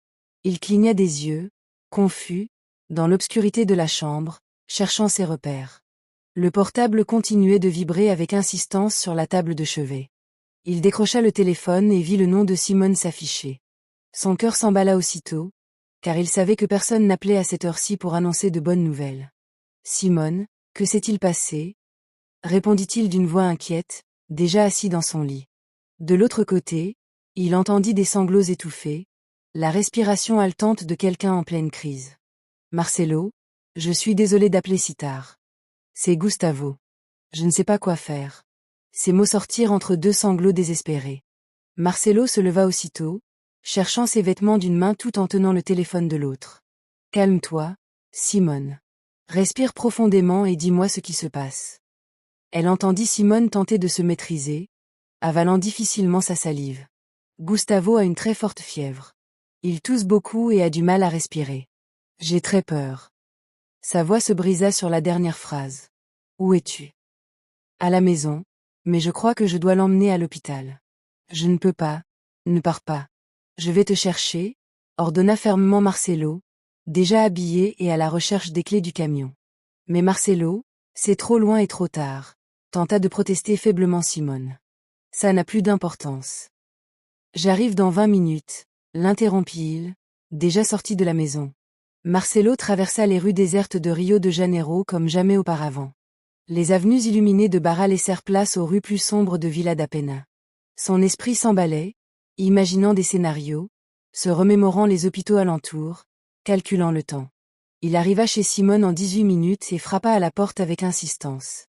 Il cligna des yeux, confus, dans l'obscurité de la chambre, cherchant ses repères. Le portable continuait de vibrer avec insistance sur la table de chevet. Il décrocha le téléphone et vit le nom de Simone s'afficher. Son cœur s'emballa aussitôt, car il savait que personne n'appelait à cette heure-ci pour annoncer de bonnes nouvelles. « Simone, que s'est-il passé ?» répondit-il d'une voix inquiète, déjà assis dans son lit. De l'autre côté, il entendit des sanglots étouffés, la respiration haletante de quelqu'un en pleine crise. « Marcelo, je suis désolé d'appeler si tard. C'est Gustavo. Je ne sais pas quoi faire. » Ces mots sortirent entre 2 sanglots désespérés. Marcelo se leva aussitôt, cherchant ses vêtements d'une main tout en tenant le téléphone de l'autre. « Calme-toi, Simone. Respire profondément et dis-moi ce qui se passe. » Elle entendit Simone tenter de se maîtriser, avalant difficilement sa salive. « Gustavo a une très forte fièvre. Il tousse beaucoup et a du mal à respirer. J'ai très peur. » Sa voix se brisa sur la dernière phrase. « Où es-tu ? » ?»« À la maison, mais je crois que je dois l'emmener à l'hôpital. »« Je ne peux pas. Ne pars pas. Je vais te chercher, » ordonna fermement Marcelo, déjà habillé et à la recherche des clés du camion. « Mais Marcelo, c'est trop loin et trop tard, » tenta de protester faiblement Simone. « Ça n'a plus d'importance. »« J'arrive dans 20 minutes, » l'interrompit-il, déjà sorti de la maison. Marcelo traversa les rues désertes de Rio de Janeiro comme jamais auparavant. Les avenues illuminées de Barra laissèrent place aux rues plus sombres de Villa da Penha. Son esprit s'emballait, imaginant des scénarios, se remémorant les hôpitaux alentours, calculant le temps. Il arriva chez Simone en 18 minutes et frappa à la porte avec insistance.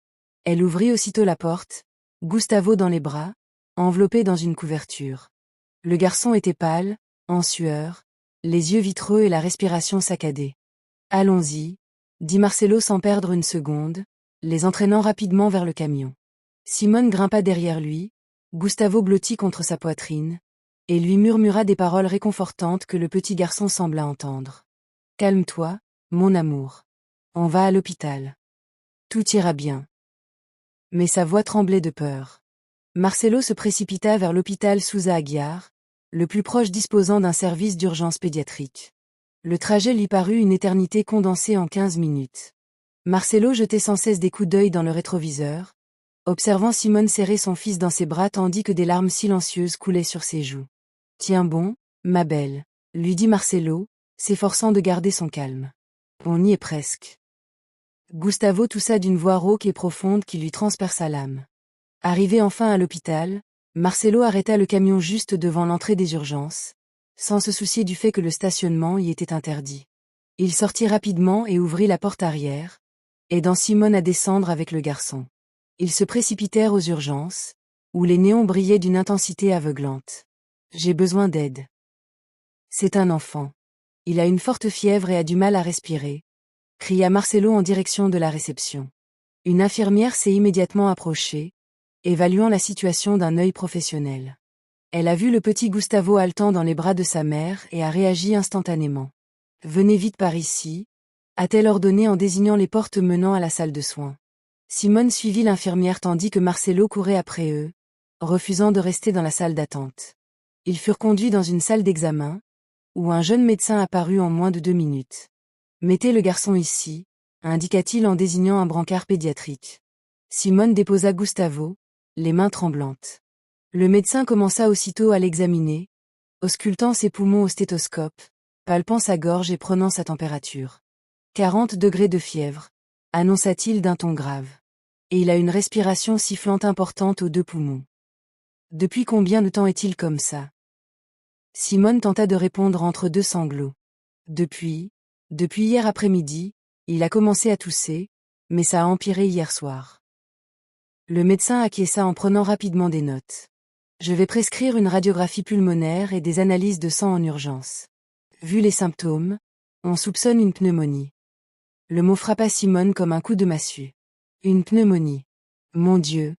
Elle ouvrit aussitôt la porte, Gustavo dans les bras, enveloppé dans une couverture. Le garçon était pâle, en sueur, les yeux vitreux et la respiration saccadée. « Allons-y, » dit Marcelo sans perdre une seconde, les entraînant rapidement vers le camion. Simone grimpa derrière lui, Gustavo blotti contre sa poitrine, et lui murmura des paroles réconfortantes que le petit garçon sembla entendre. « Calme-toi, mon amour. On va à l'hôpital. Tout ira bien. Mais sa voix tremblait de peur. Marcelo se précipita vers l'hôpital Souza Aguiar, le plus proche disposant d'un service d'urgence pédiatrique. Le trajet lui parut une éternité condensée en 15 minutes. Marcelo jetait sans cesse des coups d'œil dans le rétroviseur, observant Simone serrer son fils dans ses bras tandis que des larmes silencieuses coulaient sur ses joues. « Tiens bon, ma belle », lui dit Marcelo, s'efforçant de garder son calme. « On y est presque. » Gustavo toussa d'une voix rauque et profonde qui lui transperça l'âme. Arrivé enfin à l'hôpital, Marcelo arrêta le camion juste devant l'entrée des urgences, sans se soucier du fait que le stationnement y était interdit. Il sortit rapidement et ouvrit la porte arrière, aidant Simone à descendre avec le garçon. Ils se précipitèrent aux urgences, où les néons brillaient d'une intensité aveuglante. « J'ai besoin d'aide. C'est un enfant. Il a une forte fièvre et a du mal à respirer », cria Marcelo en direction de la réception. Une infirmière s'est immédiatement approchée, évaluant la situation d'un œil professionnel. Elle a vu le petit Gustavo haletant dans les bras de sa mère et a réagi instantanément. « Venez vite par ici », a-t-elle ordonné en désignant les portes menant à la salle de soins. Simone suivit l'infirmière tandis que Marcelo courait après eux, refusant de rester dans la salle d'attente. Ils furent conduits dans une salle d'examen, où un jeune médecin apparut en moins de 2 minutes. « Mettez le garçon ici », indiqua-t-il en désignant un brancard pédiatrique. Simone déposa Gustavo, les mains tremblantes. Le médecin commença aussitôt à l'examiner, auscultant ses poumons au stéthoscope, palpant sa gorge et prenant sa température. 40 degrés de fièvre, annonça-t-il d'un ton grave. Et il a une respiration sifflante importante aux 2 poumons. Depuis combien de temps est-il comme ça? Simone tenta de répondre entre 2 sanglots. Depuis hier après-midi, il a commencé à tousser, mais ça a empiré hier soir. Le médecin acquiesça en prenant rapidement des notes. Je vais prescrire une radiographie pulmonaire et des analyses de sang en urgence. Vu les symptômes, on soupçonne une pneumonie. Le mot frappa Simone comme un coup de massue. Une pneumonie. Mon Dieu.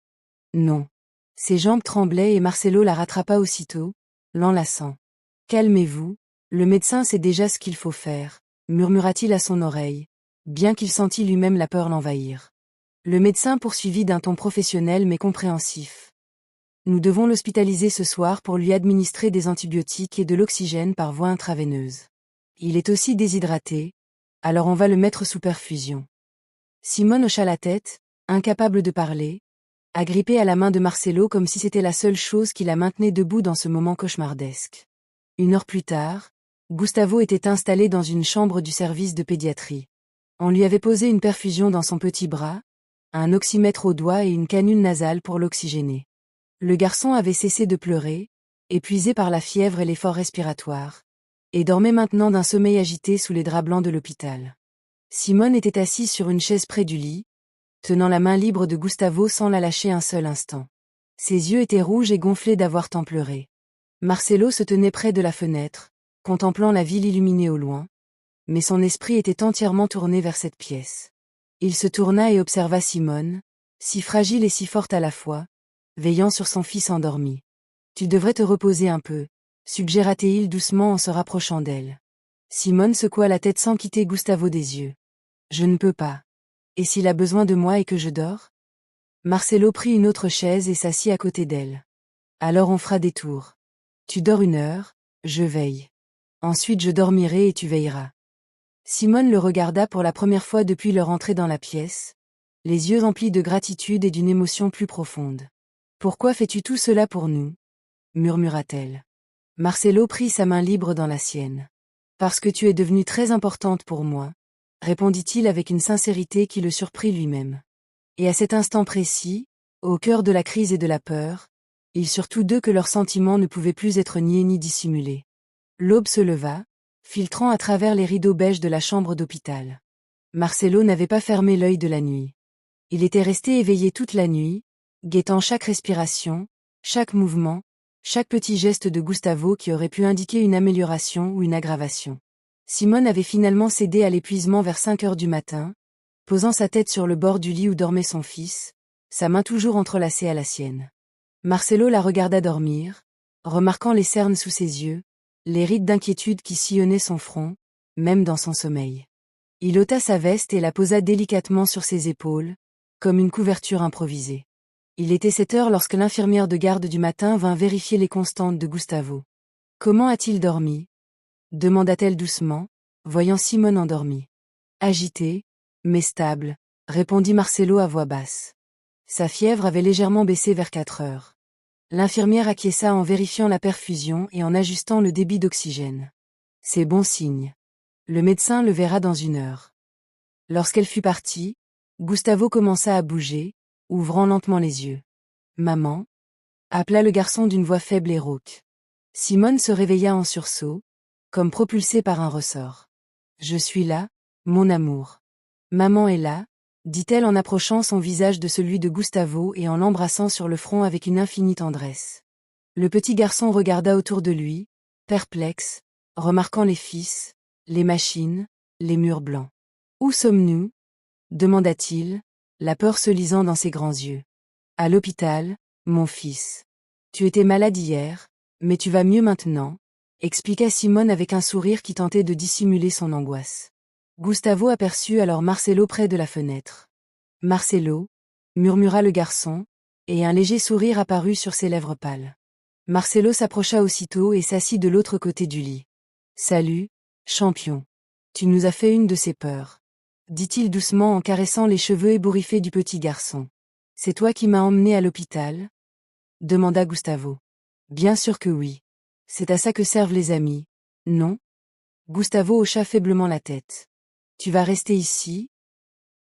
Non. Ses jambes tremblaient et Marcelo la rattrapa aussitôt, l'enlaçant. Calmez-vous, le médecin sait déjà ce qu'il faut faire, murmura-t-il à son oreille, bien qu'il sentît lui-même la peur l'envahir. Le médecin poursuivit d'un ton professionnel mais compréhensif. Nous devons l'hospitaliser ce soir pour lui administrer des antibiotiques et de l'oxygène par voie intraveineuse. Il est aussi déshydraté, alors on va le mettre sous perfusion. Simone hocha la tête, incapable de parler, agrippée à la main de Marcelo comme si c'était la seule chose qui la maintenait debout dans ce moment cauchemardesque. 1 heure plus tard, Gustavo était installé dans une chambre du service de pédiatrie. On lui avait posé une perfusion dans son petit bras, un oxymètre au doigt et une canule nasale pour l'oxygéner. Le garçon avait cessé de pleurer, épuisé par la fièvre et l'effort respiratoire, et dormait maintenant d'un sommeil agité sous les draps blancs de l'hôpital. Simone était assise sur une chaise près du lit, tenant la main libre de Gustavo sans la lâcher un seul instant. Ses yeux étaient rouges et gonflés d'avoir tant pleuré. Marcelo se tenait près de la fenêtre, contemplant la ville illuminée au loin, mais son esprit était entièrement tourné vers cette pièce. Il se tourna et observa Simone, si fragile et si forte à la fois, veillant sur son fils endormi. « Tu devrais te reposer un peu », suggéra-t-il doucement en se rapprochant d'elle. Simone secoua la tête sans quitter Gustavo des yeux. « Je ne peux pas. Et s'il a besoin de moi et que je dors ?» Marcelo prit une autre chaise et s'assit à côté d'elle. « Alors on fera des tours. Tu dors 1 heure, je veille. Ensuite je dormirai et tu veilleras. » Simone le regarda pour la première fois depuis leur entrée dans la pièce, les yeux emplis de gratitude et d'une émotion plus profonde. « Pourquoi fais-tu tout cela pour nous ?» murmura-t-elle. Marcelo prit sa main libre dans la sienne. « Parce que tu es devenue très importante pour moi », répondit-il avec une sincérité qui le surprit lui-même. Et à cet instant précis, au cœur de la crise et de la peur, ils surent tous deux que leurs sentiments ne pouvaient plus être niés ni dissimulés. L'aube se leva, filtrant à travers les rideaux beiges de la chambre d'hôpital. Marcelo n'avait pas fermé l'œil de la nuit. Il était resté éveillé toute la nuit, guettant chaque respiration, chaque mouvement, chaque petit geste de Gustavo qui aurait pu indiquer une amélioration ou une aggravation. Simone avait finalement cédé à l'épuisement vers 5 heures du matin, posant sa tête sur le bord du lit où dormait son fils, sa main toujours entrelacée à la sienne. Marcelo la regarda dormir, remarquant les cernes sous ses yeux, les rides d'inquiétude qui sillonnaient son front, même dans son sommeil. Il ôta sa veste et la posa délicatement sur ses épaules, comme une couverture improvisée. Il était 7 heures lorsque l'infirmière de garde du matin vint vérifier les constantes de Gustavo. « Comment a-t-il dormi » demanda-t-elle doucement, voyant Simone endormie. « Agité, mais stable », répondit Marcelo à voix basse. Sa fièvre avait légèrement baissé vers 4 heures. L'infirmière acquiesça en vérifiant la perfusion et en ajustant le débit d'oxygène. « C'est bon signe. Le médecin le verra dans 1 heure. » Lorsqu'elle fut partie, Gustavo commença à bouger, ouvrant lentement les yeux. « Maman » appela le garçon d'une voix faible et rauque. Simone se réveilla en sursaut, comme propulsée par un ressort. « Je suis là, mon amour. Maman est là » dit-elle en approchant son visage de celui de Gustavo et en l'embrassant sur le front avec une infinie tendresse. Le petit garçon regarda autour de lui, perplexe, remarquant les fils, les machines, les murs blancs. « Où sommes-nous » demanda-t-il, la peur se lisant dans ses grands yeux. « À l'hôpital, mon fils. Tu étais malade hier, mais tu vas mieux maintenant » expliqua Simone avec un sourire qui tentait de dissimuler son angoisse. Gustavo aperçut alors Marcelo près de la fenêtre. « Marcelo » murmura le garçon, et un léger sourire apparut sur ses lèvres pâles. Marcelo s'approcha aussitôt et s'assit de l'autre côté du lit. « Salut, champion. Tu nous as fait une de ces peurs. » dit-il doucement en caressant les cheveux ébouriffés du petit garçon. « C'est toi qui m'as emmené à l'hôpital » demanda Gustavo. « Bien sûr que oui. C'est à ça que servent les amis, non » Gustavo hocha faiblement la tête. « Tu vas rester ici »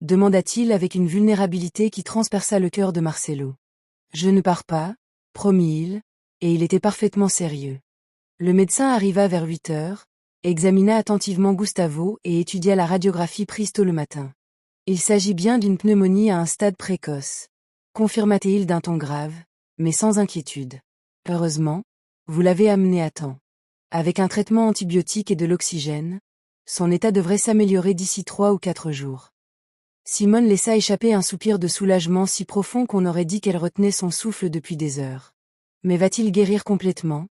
demanda-t-il avec une vulnérabilité qui transperça le cœur de Marcelo. « Je ne pars pas » promit-il, et il était parfaitement sérieux. Le médecin arriva vers 8 heures, examina attentivement Gustavo et étudia la radiographie prise tôt le matin. « Il s'agit bien d'une pneumonie à un stade précoce » confirma-t-il d'un ton grave, mais sans inquiétude. « Heureusement, vous l'avez amené à temps. Avec un traitement antibiotique et de l'oxygène, son état devrait s'améliorer d'ici 3 ou 4 jours. » Simone laissa échapper un soupir de soulagement si profond qu'on aurait dit qu'elle retenait son souffle depuis des heures. « Mais va-t-il guérir complètement »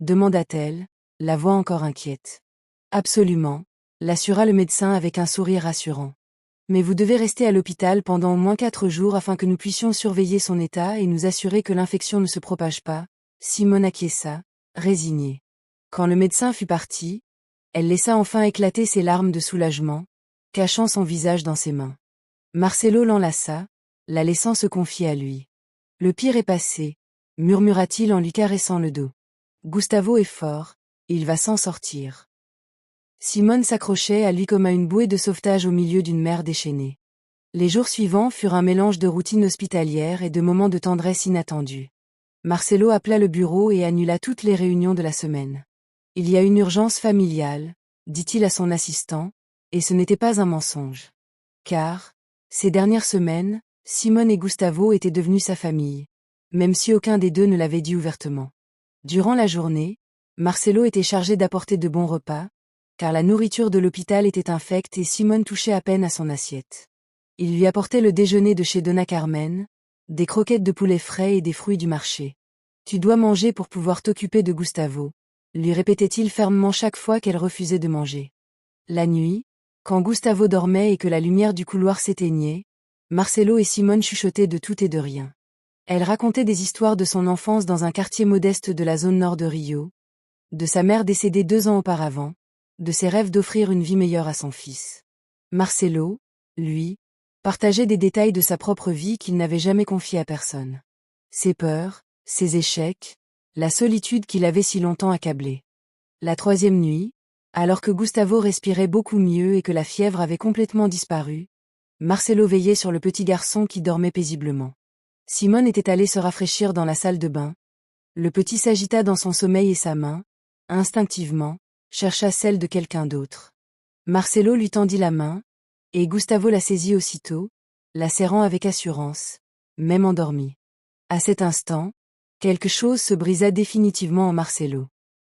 demanda-t-elle, la voix encore inquiète. « Absolument » l'assura le médecin avec un sourire rassurant. « Mais vous devez rester à l'hôpital pendant au moins 4 jours afin que nous puissions surveiller son état et nous assurer que l'infection ne se propage pas. » Simone acquiesça, résignée. Quand le médecin fut parti, elle laissa enfin éclater ses larmes de soulagement, cachant son visage dans ses mains. Marcelo l'enlaça, la laissant se confier à lui. « Le pire est passé » murmura-t-il en lui caressant le dos. « Gustavo est fort, il va s'en sortir. » Simone s'accrochait à lui comme à une bouée de sauvetage au milieu d'une mer déchaînée. Les jours suivants furent un mélange de routine hospitalière et de moments de tendresse inattendus. Marcelo appela le bureau et annula toutes les réunions de la semaine. « Il y a une urgence familiale » dit-il à son assistant, et ce n'était pas un mensonge. Car, ces dernières semaines, Simone et Gustavo étaient devenus sa famille, même si aucun des deux ne l'avait dit ouvertement. Durant la journée, Marcelo était chargé d'apporter de bons repas, car la nourriture de l'hôpital était infecte et Simone touchait à peine à son assiette. Il lui apportait le déjeuner de chez Donna Carmen, des croquettes de poulet frais et des fruits du marché. « Tu dois manger pour pouvoir t'occuper de Gustavo », lui répétait-il fermement chaque fois qu'elle refusait de manger. La nuit, quand Gustavo dormait et que la lumière du couloir s'éteignait, Marcelo et Simone chuchotaient de tout et de rien. Elle racontait des histoires de son enfance dans un quartier modeste de la zone nord de Rio, de sa mère décédée 2 ans auparavant, de ses rêves d'offrir une vie meilleure à son fils. Marcelo, lui, partageait des détails de sa propre vie qu'il n'avait jamais confiés à personne. Ses peurs, ses échecs, la solitude qui l'avait si longtemps accablé. La 3e nuit, alors que Gustavo respirait beaucoup mieux et que la fièvre avait complètement disparu, Marcelo veillait sur le petit garçon qui dormait paisiblement. Simone était allée se rafraîchir dans la salle de bain. Le petit s'agita dans son sommeil et sa main, instinctivement, chercha celle de quelqu'un d'autre. Marcelo lui tendit la main, et Gustavo la saisit aussitôt, la serrant avec assurance, même endormi. À cet instant, quelque chose se brisa définitivement en Marcelo.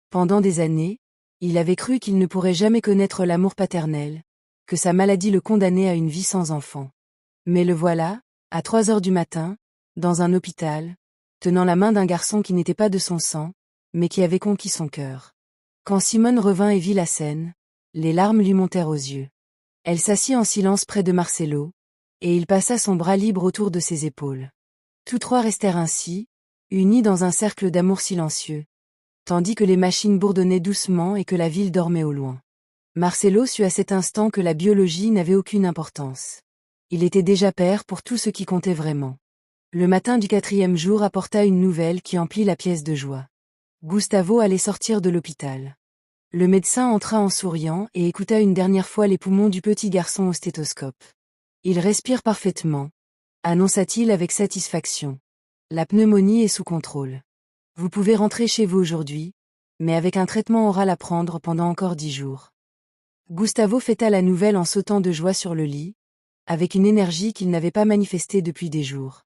Pendant des années, il avait cru qu'il ne pourrait jamais connaître l'amour paternel, que sa maladie le condamnait à une vie sans enfant. Mais le voilà, à 3 heures du matin, dans un hôpital, tenant la main d'un garçon qui n'était pas de son sang, mais qui avait conquis son cœur. Quand Simone revint et vit la scène, les larmes lui montèrent aux yeux. Elle s'assit en silence près de Marcelo, et il passa son bras libre autour de ses épaules. Tous trois restèrent ainsi, unis dans un cercle d'amour silencieux, tandis que les machines bourdonnaient doucement et que la ville dormait au loin. Marcelo sut à cet instant que la biologie n'avait aucune importance. Il était déjà père pour tout ce qui comptait vraiment. Le matin du 4e jour apporta une nouvelle qui emplit la pièce de joie. Gustavo allait sortir de l'hôpital. Le médecin entra en souriant et écouta une dernière fois les poumons du petit garçon au stéthoscope. Il respire parfaitement, annonça-t-il avec satisfaction. La pneumonie est sous contrôle. Vous pouvez rentrer chez vous aujourd'hui, mais avec un traitement oral à prendre pendant encore 10 jours. Gustavo fêta la nouvelle en sautant de joie sur le lit, avec une énergie qu'il n'avait pas manifestée depuis des jours.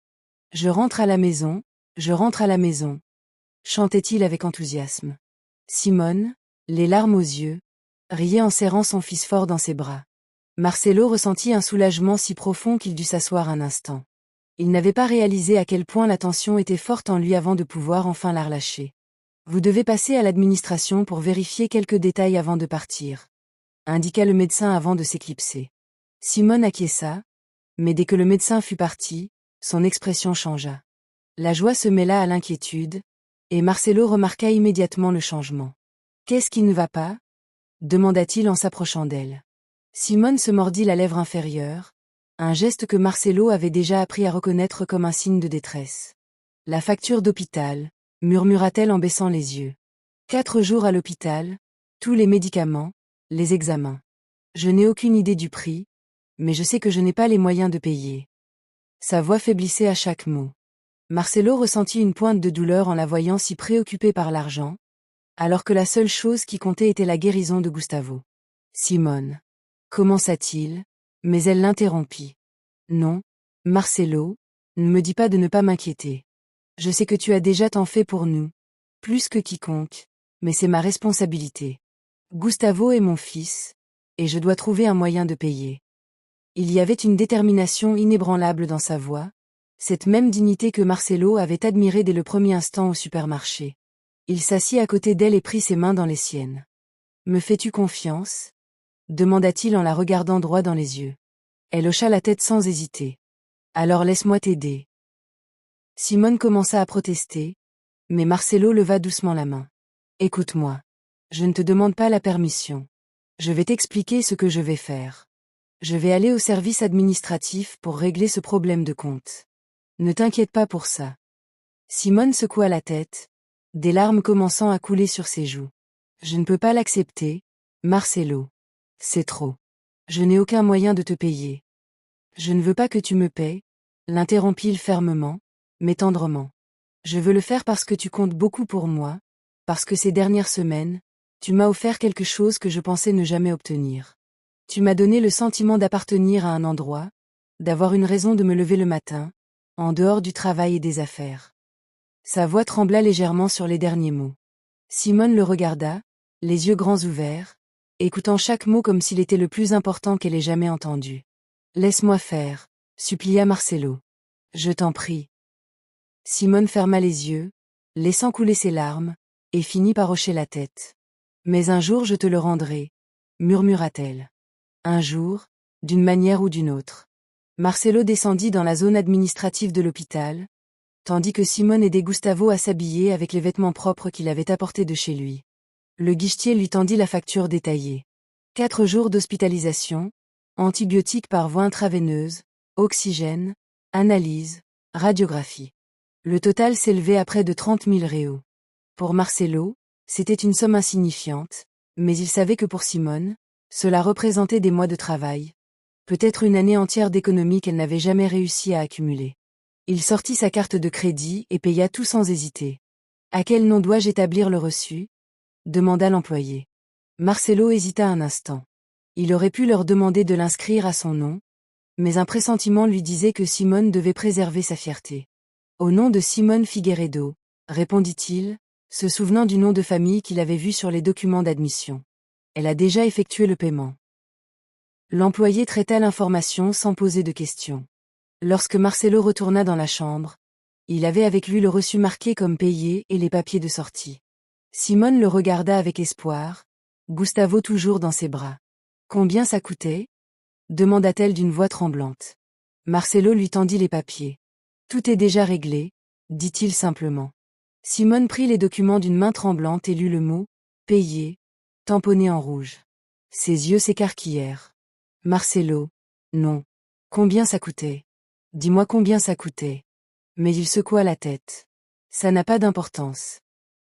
Je rentre à la maison, chantait-il avec enthousiasme. Simone, les larmes aux yeux, riait en serrant son fils fort dans ses bras. Marcelo ressentit un soulagement si profond qu'il dut s'asseoir un instant. Il n'avait pas réalisé à quel point la tension était forte en lui avant de pouvoir enfin la relâcher. Vous devez passer à l'administration pour vérifier quelques détails avant de partir, indiqua le médecin avant de s'éclipser. Simone acquiesça, mais dès que le médecin fut parti, son expression changea. La joie se mêla à l'inquiétude, et Marcelo remarqua immédiatement le changement. « Qu'est-ce qui ne va pas ?» demanda-t-il en s'approchant d'elle. Simone se mordit la lèvre inférieure, un geste que Marcelo avait déjà appris à reconnaître comme un signe de détresse. « La facture d'hôpital », murmura-t-elle en baissant les yeux. 4 jours à l'hôpital, tous les médicaments, les examens. Je n'ai aucune idée du prix, mais je sais que je n'ai pas les moyens de payer. Sa voix faiblissait à chaque mot. Marcelo ressentit une pointe de douleur en la voyant si préoccupée par l'argent, alors que la seule chose qui comptait était la guérison de Gustavo. Simone, commença-t-il, mais elle l'interrompit. Non, Marcelo, ne me dis pas de ne pas m'inquiéter. Je sais que tu as déjà tant fait pour nous, plus que quiconque, mais c'est ma responsabilité. Gustavo est mon fils, et je dois trouver un moyen de payer. Il y avait une détermination inébranlable dans sa voix, cette même dignité que Marcelo avait admirée dès le premier instant au supermarché. Il s'assit à côté d'elle et prit ses mains dans les siennes. « Me fais-tu confiance ?» demanda-t-il en la regardant droit dans les yeux. Elle hocha la tête sans hésiter. « Alors laisse-moi t'aider. » Simone commença à protester, mais Marcelo leva doucement la main. « Écoute-moi. Je ne te demande pas la permission. Je vais t'expliquer ce que je vais faire. Je vais aller au service administratif pour régler ce problème de compte. Ne t'inquiète pas pour ça. » Simone secoua la tête, des larmes commençant à couler sur ses joues. « Je ne peux pas l'accepter, Marcelo. C'est trop. Je n'ai aucun moyen de te payer. »« Je ne veux pas que tu me paies, » l'interrompit-il fermement, mais tendrement. « Je veux le faire parce que tu comptes beaucoup pour moi, parce que ces dernières semaines, tu m'as offert quelque chose que je pensais ne jamais obtenir. Tu m'as donné le sentiment d'appartenir à un endroit, d'avoir une raison de me lever le matin, en dehors du travail et des affaires. » Sa voix trembla légèrement sur les derniers mots. Simone le regarda, les yeux grands ouverts, écoutant chaque mot comme s'il était le plus important qu'elle ait jamais entendu. « Laisse-moi faire, » supplia Marcelo. « Je t'en prie. » Simone ferma les yeux, laissant couler ses larmes, et finit par hocher la tête. « Mais un jour je te le rendrai, » murmura-t-elle. Un jour, d'une manière ou d'une autre. Marcelo descendit dans la zone administrative de l'hôpital, tandis que Simone aidait Gustavo à s'habiller avec les vêtements propres qu'il avait apportés de chez lui. Le guichetier lui tendit la facture détaillée. 4 jours d'hospitalisation, antibiotiques par voie intraveineuse, oxygène, analyse, radiographie. Le total s'élevait à près de 30 000 réaux. Pour Marcelo, c'était une somme insignifiante, mais il savait que pour Simone, cela représentait des mois de travail, peut-être une année entière d'économie qu'elle n'avait jamais réussi à accumuler. Il sortit sa carte de crédit et paya tout sans hésiter. « À quel nom dois-je établir le reçu ?» demanda l'employé. Marcelo hésita un instant. Il aurait pu leur demander de l'inscrire à son nom, mais un pressentiment lui disait que Simone devait préserver sa fierté. « Au nom de Simone Figueiredo », répondit-il, se souvenant du nom de famille qu'il avait vu sur les documents d'admission. Elle a déjà effectué le paiement. L'employé traita l'information sans poser de questions. Lorsque Marcelo retourna dans la chambre, il avait avec lui le reçu marqué comme payé et les papiers de sortie. Simone le regarda avec espoir, Gustavo toujours dans ses bras. Combien ça coûtait ? demanda-t-elle d'une voix tremblante. Marcelo lui tendit les papiers. Tout est déjà réglé, dit-il simplement. Simone prit les documents d'une main tremblante et lut le mot « payé », tamponné en rouge. Ses yeux s'écarquillèrent. Marcelo. Non. Combien ça coûtait? Dis-moi combien ça coûtait. Mais il secoua la tête. Ça n'a pas d'importance.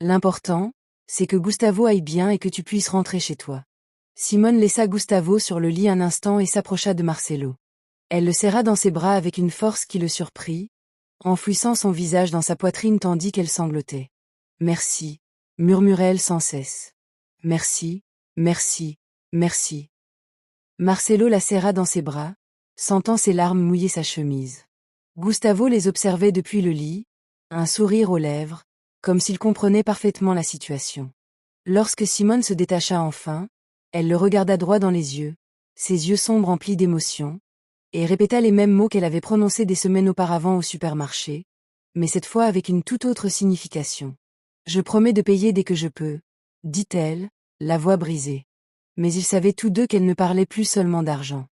L'important, c'est que Gustavo aille bien et que tu puisses rentrer chez toi. Simone laissa Gustavo sur le lit un instant et s'approcha de Marcelo. Elle le serra dans ses bras avec une force qui le surprit, enfouissant son visage dans sa poitrine tandis qu'elle sanglotait. Merci, murmurait-elle sans cesse. Merci, merci, merci. Marcelo la serra dans ses bras, sentant ses larmes mouiller sa chemise. Gustavo les observait depuis le lit, un sourire aux lèvres, comme s'il comprenait parfaitement la situation. Lorsque Simone se détacha enfin, elle le regarda droit dans les yeux, ses yeux sombres emplis d'émotion, et répéta les mêmes mots qu'elle avait prononcés des semaines auparavant au supermarché, mais cette fois avec une toute autre signification. Je promets de payer dès que je peux, dit-elle, la voix brisée. Mais ils savaient tous deux qu'elle ne parlait plus seulement d'argent.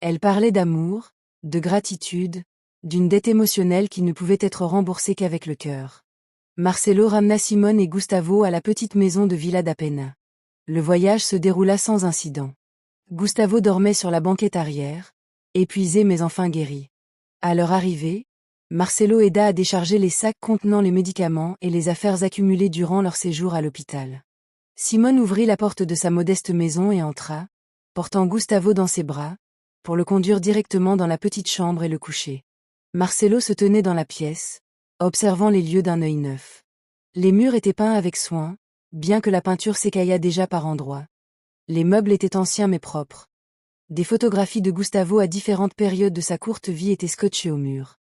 Elle parlait d'amour, de gratitude, d'une dette émotionnelle qui ne pouvait être remboursée qu'avec le cœur. Marcelo ramena Simone et Gustavo à la petite maison de Villa da Pena. Le voyage se déroula sans incident. Gustavo dormait sur la banquette arrière, épuisé mais enfin guéri. À leur arrivée, Marcelo aida à décharger les sacs contenant les médicaments et les affaires accumulées durant leur séjour à l'hôpital. Simone ouvrit la porte de sa modeste maison et entra, portant Gustavo dans ses bras, pour le conduire directement dans la petite chambre et le coucher. Marcelo se tenait dans la pièce, observant les lieux d'un œil neuf. Les murs étaient peints avec soin, bien que la peinture s'écaillât déjà par endroits. Les meubles étaient anciens mais propres. Des photographies de Gustavo à différentes périodes de sa courte vie étaient scotchées au mur.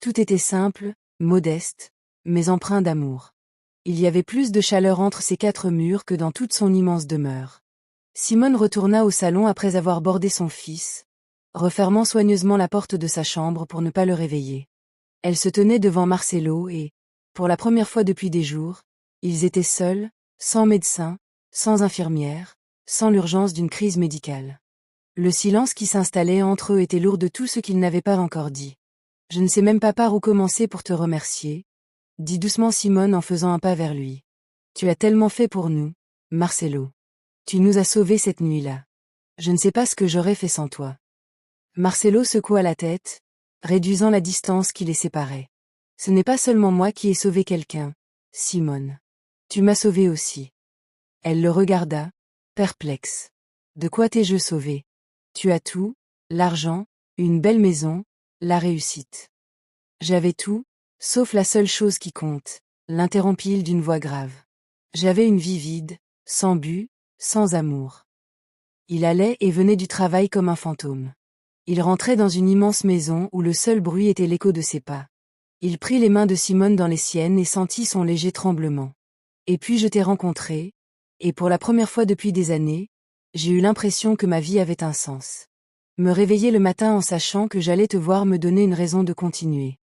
Tout était simple, modeste, mais empreint d'amour. Il y avait plus de chaleur entre ces quatre murs que dans toute son immense demeure. Simone retourna au salon après avoir bordé son fils, refermant soigneusement la porte de sa chambre pour ne pas le réveiller. Elle se tenait devant Marcelo et, pour la première fois depuis des jours, ils étaient seuls, sans médecin, sans infirmière, sans l'urgence d'une crise médicale. Le silence qui s'installait entre eux était lourd de tout ce qu'ils n'avaient pas encore dit. « Je ne sais même pas par où commencer pour te remercier », dit doucement Simone en faisant un pas vers lui. « Tu as tellement fait pour nous, Marcelo. Tu nous as sauvés cette nuit-là. Je ne sais pas ce que j'aurais fait sans toi. » Marcelo secoua la tête, réduisant la distance qui les séparait. « Ce n'est pas seulement moi qui ai sauvé quelqu'un, Simone. Tu m'as sauvé aussi. » Elle le regarda, perplexe. « De quoi t'ai-je sauvé? Tu as tout, l'argent, une belle maison, la réussite. » « J'avais tout, sauf la seule chose qui compte, » l'interrompit-il d'une voix grave. « J'avais une vie vide, sans but, sans amour. » Il allait et venait du travail comme un fantôme. Il rentrait dans une immense maison où le seul bruit était l'écho de ses pas. Il prit les mains de Simone dans les siennes et sentit son léger tremblement. « Et puis je t'ai rencontré, et pour la première fois depuis des années, j'ai eu l'impression que ma vie avait un sens. Me réveiller le matin en sachant que j'allais te voir me donnait une raison de continuer. »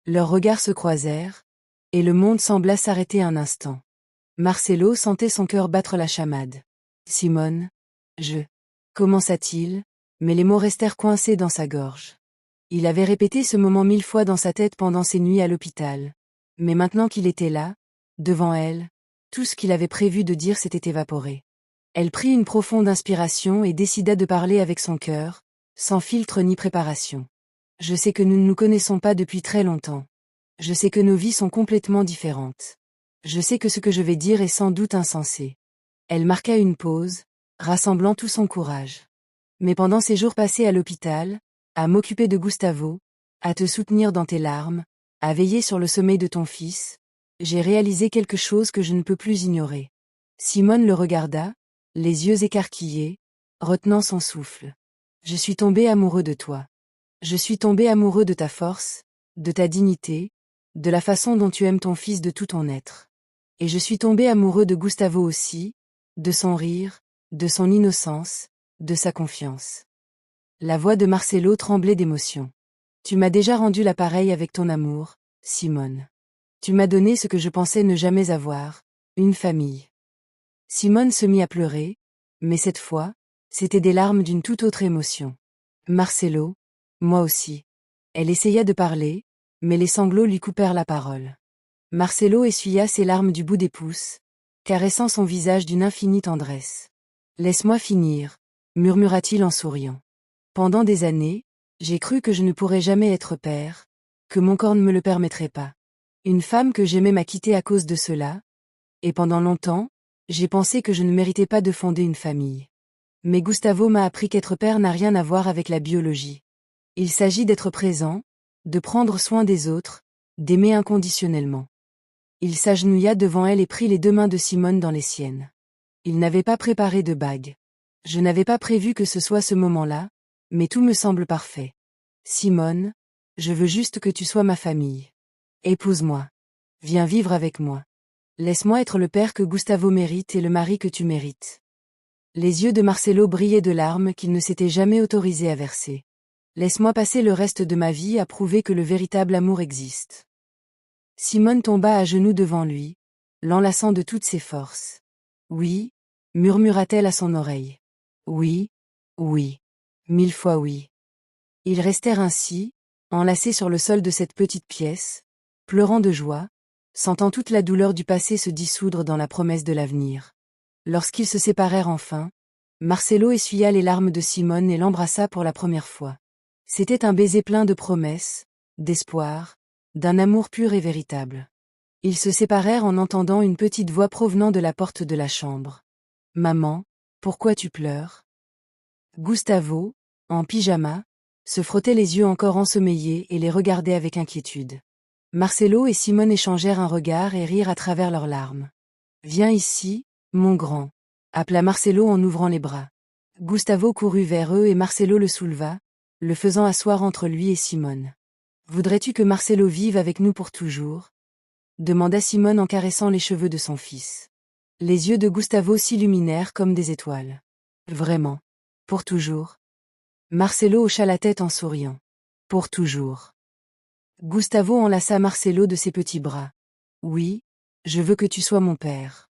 Leurs regards se croisèrent, et le monde sembla s'arrêter un instant. Marcelo sentait son cœur battre la chamade. « Simone, je... » commença-t-il, mais les mots restèrent coincés dans sa gorge. Il avait répété ce moment 1000 fois dans sa tête pendant ses nuits à l'hôpital. Mais maintenant qu'il était là, devant elle, tout ce qu'il avait prévu de dire s'était évaporé. Elle prit une profonde inspiration et décida de parler avec son cœur, sans filtre ni préparation. « Je sais que nous ne nous connaissons pas depuis très longtemps. Je sais que nos vies sont complètement différentes. Je sais que ce que je vais dire est sans doute insensé. » Elle marqua une pause, rassemblant tout son courage. « Mais pendant ces jours passés à l'hôpital, à m'occuper de Gustavo, à te soutenir dans tes larmes, à veiller sur le sommeil de ton fils, j'ai réalisé quelque chose que je ne peux plus ignorer. » Simone le regarda, les yeux écarquillés, retenant son souffle. « Je suis tombé amoureux de toi. Je suis tombé amoureux de ta force, de ta dignité, de la façon dont tu aimes ton fils de tout ton être. Et je suis tombé amoureux de Gustavo aussi, de son rire, de son innocence, de sa confiance. » La voix de Marcelo tremblait d'émotion. « Tu m'as déjà rendu l'appareil avec ton amour, Simone. Tu m'as donné ce que je pensais ne jamais avoir, une famille. » Simone se mit à pleurer, mais cette fois, c'étaient des larmes d'une toute autre émotion. Marcelo, moi aussi. Elle essaya de parler, mais les sanglots lui coupèrent la parole. Marcelo essuya ses larmes du bout des pouces, caressant son visage d'une infinie tendresse. Laisse-moi finir, murmura-t-il en souriant. Pendant des années, j'ai cru que je ne pourrais jamais être père, que mon corps ne me le permettrait pas. Une femme que j'aimais m'a quitté à cause de cela, et pendant longtemps, j'ai pensé que je ne méritais pas de fonder une famille. Mais Gustavo m'a appris qu'être père n'a rien à voir avec la biologie. Il s'agit d'être présent, de prendre soin des autres, d'aimer inconditionnellement. Il s'agenouilla devant elle et prit les 2 mains de Simone dans les siennes. Il n'avait pas préparé de bague. Je n'avais pas prévu que ce soit ce moment-là, mais tout me semble parfait. Simone, je veux juste que tu sois ma famille. Épouse-moi. Viens vivre avec moi. Laisse-moi être le père que Gustavo mérite et le mari que tu mérites. Les yeux de Marcelo brillaient de larmes qu'il ne s'était jamais autorisé à verser. Laisse-moi passer le reste de ma vie à prouver que le véritable amour existe. Simone tomba à genoux devant lui, l'enlaçant de toutes ses forces. Oui, murmura-t-elle à son oreille. Oui, oui. 1000 fois oui. Ils restèrent ainsi, enlacés sur le sol de cette petite pièce, pleurant de joie, sentant toute la douleur du passé se dissoudre dans la promesse de l'avenir. Lorsqu'ils se séparèrent enfin, Marcelo essuya les larmes de Simone et l'embrassa pour la première fois. C'était un baiser plein de promesses, d'espoir, d'un amour pur et véritable. Ils se séparèrent en entendant une petite voix provenant de la porte de la chambre. « Maman, pourquoi tu pleures ?» Gustavo, en pyjama, se frottait les yeux encore ensommeillés et les regardait avec inquiétude. Marcelo et Simone échangèrent un regard et rirent à travers leurs larmes. « Viens ici, mon grand », appela Marcelo en ouvrant les bras. Gustavo courut vers eux et Marcelo le souleva, le faisant asseoir entre lui et Simone. « Voudrais-tu que Marcelo vive avec nous pour toujours ?» demanda Simone en caressant les cheveux de son fils. Les yeux de Gustavo s'illuminèrent comme des étoiles. « Vraiment. Pour toujours ?» Marcelo hocha la tête en souriant. « Pour toujours. » Gustavo enlaça Marcelo de ses petits bras. « Oui, je veux que tu sois mon père. »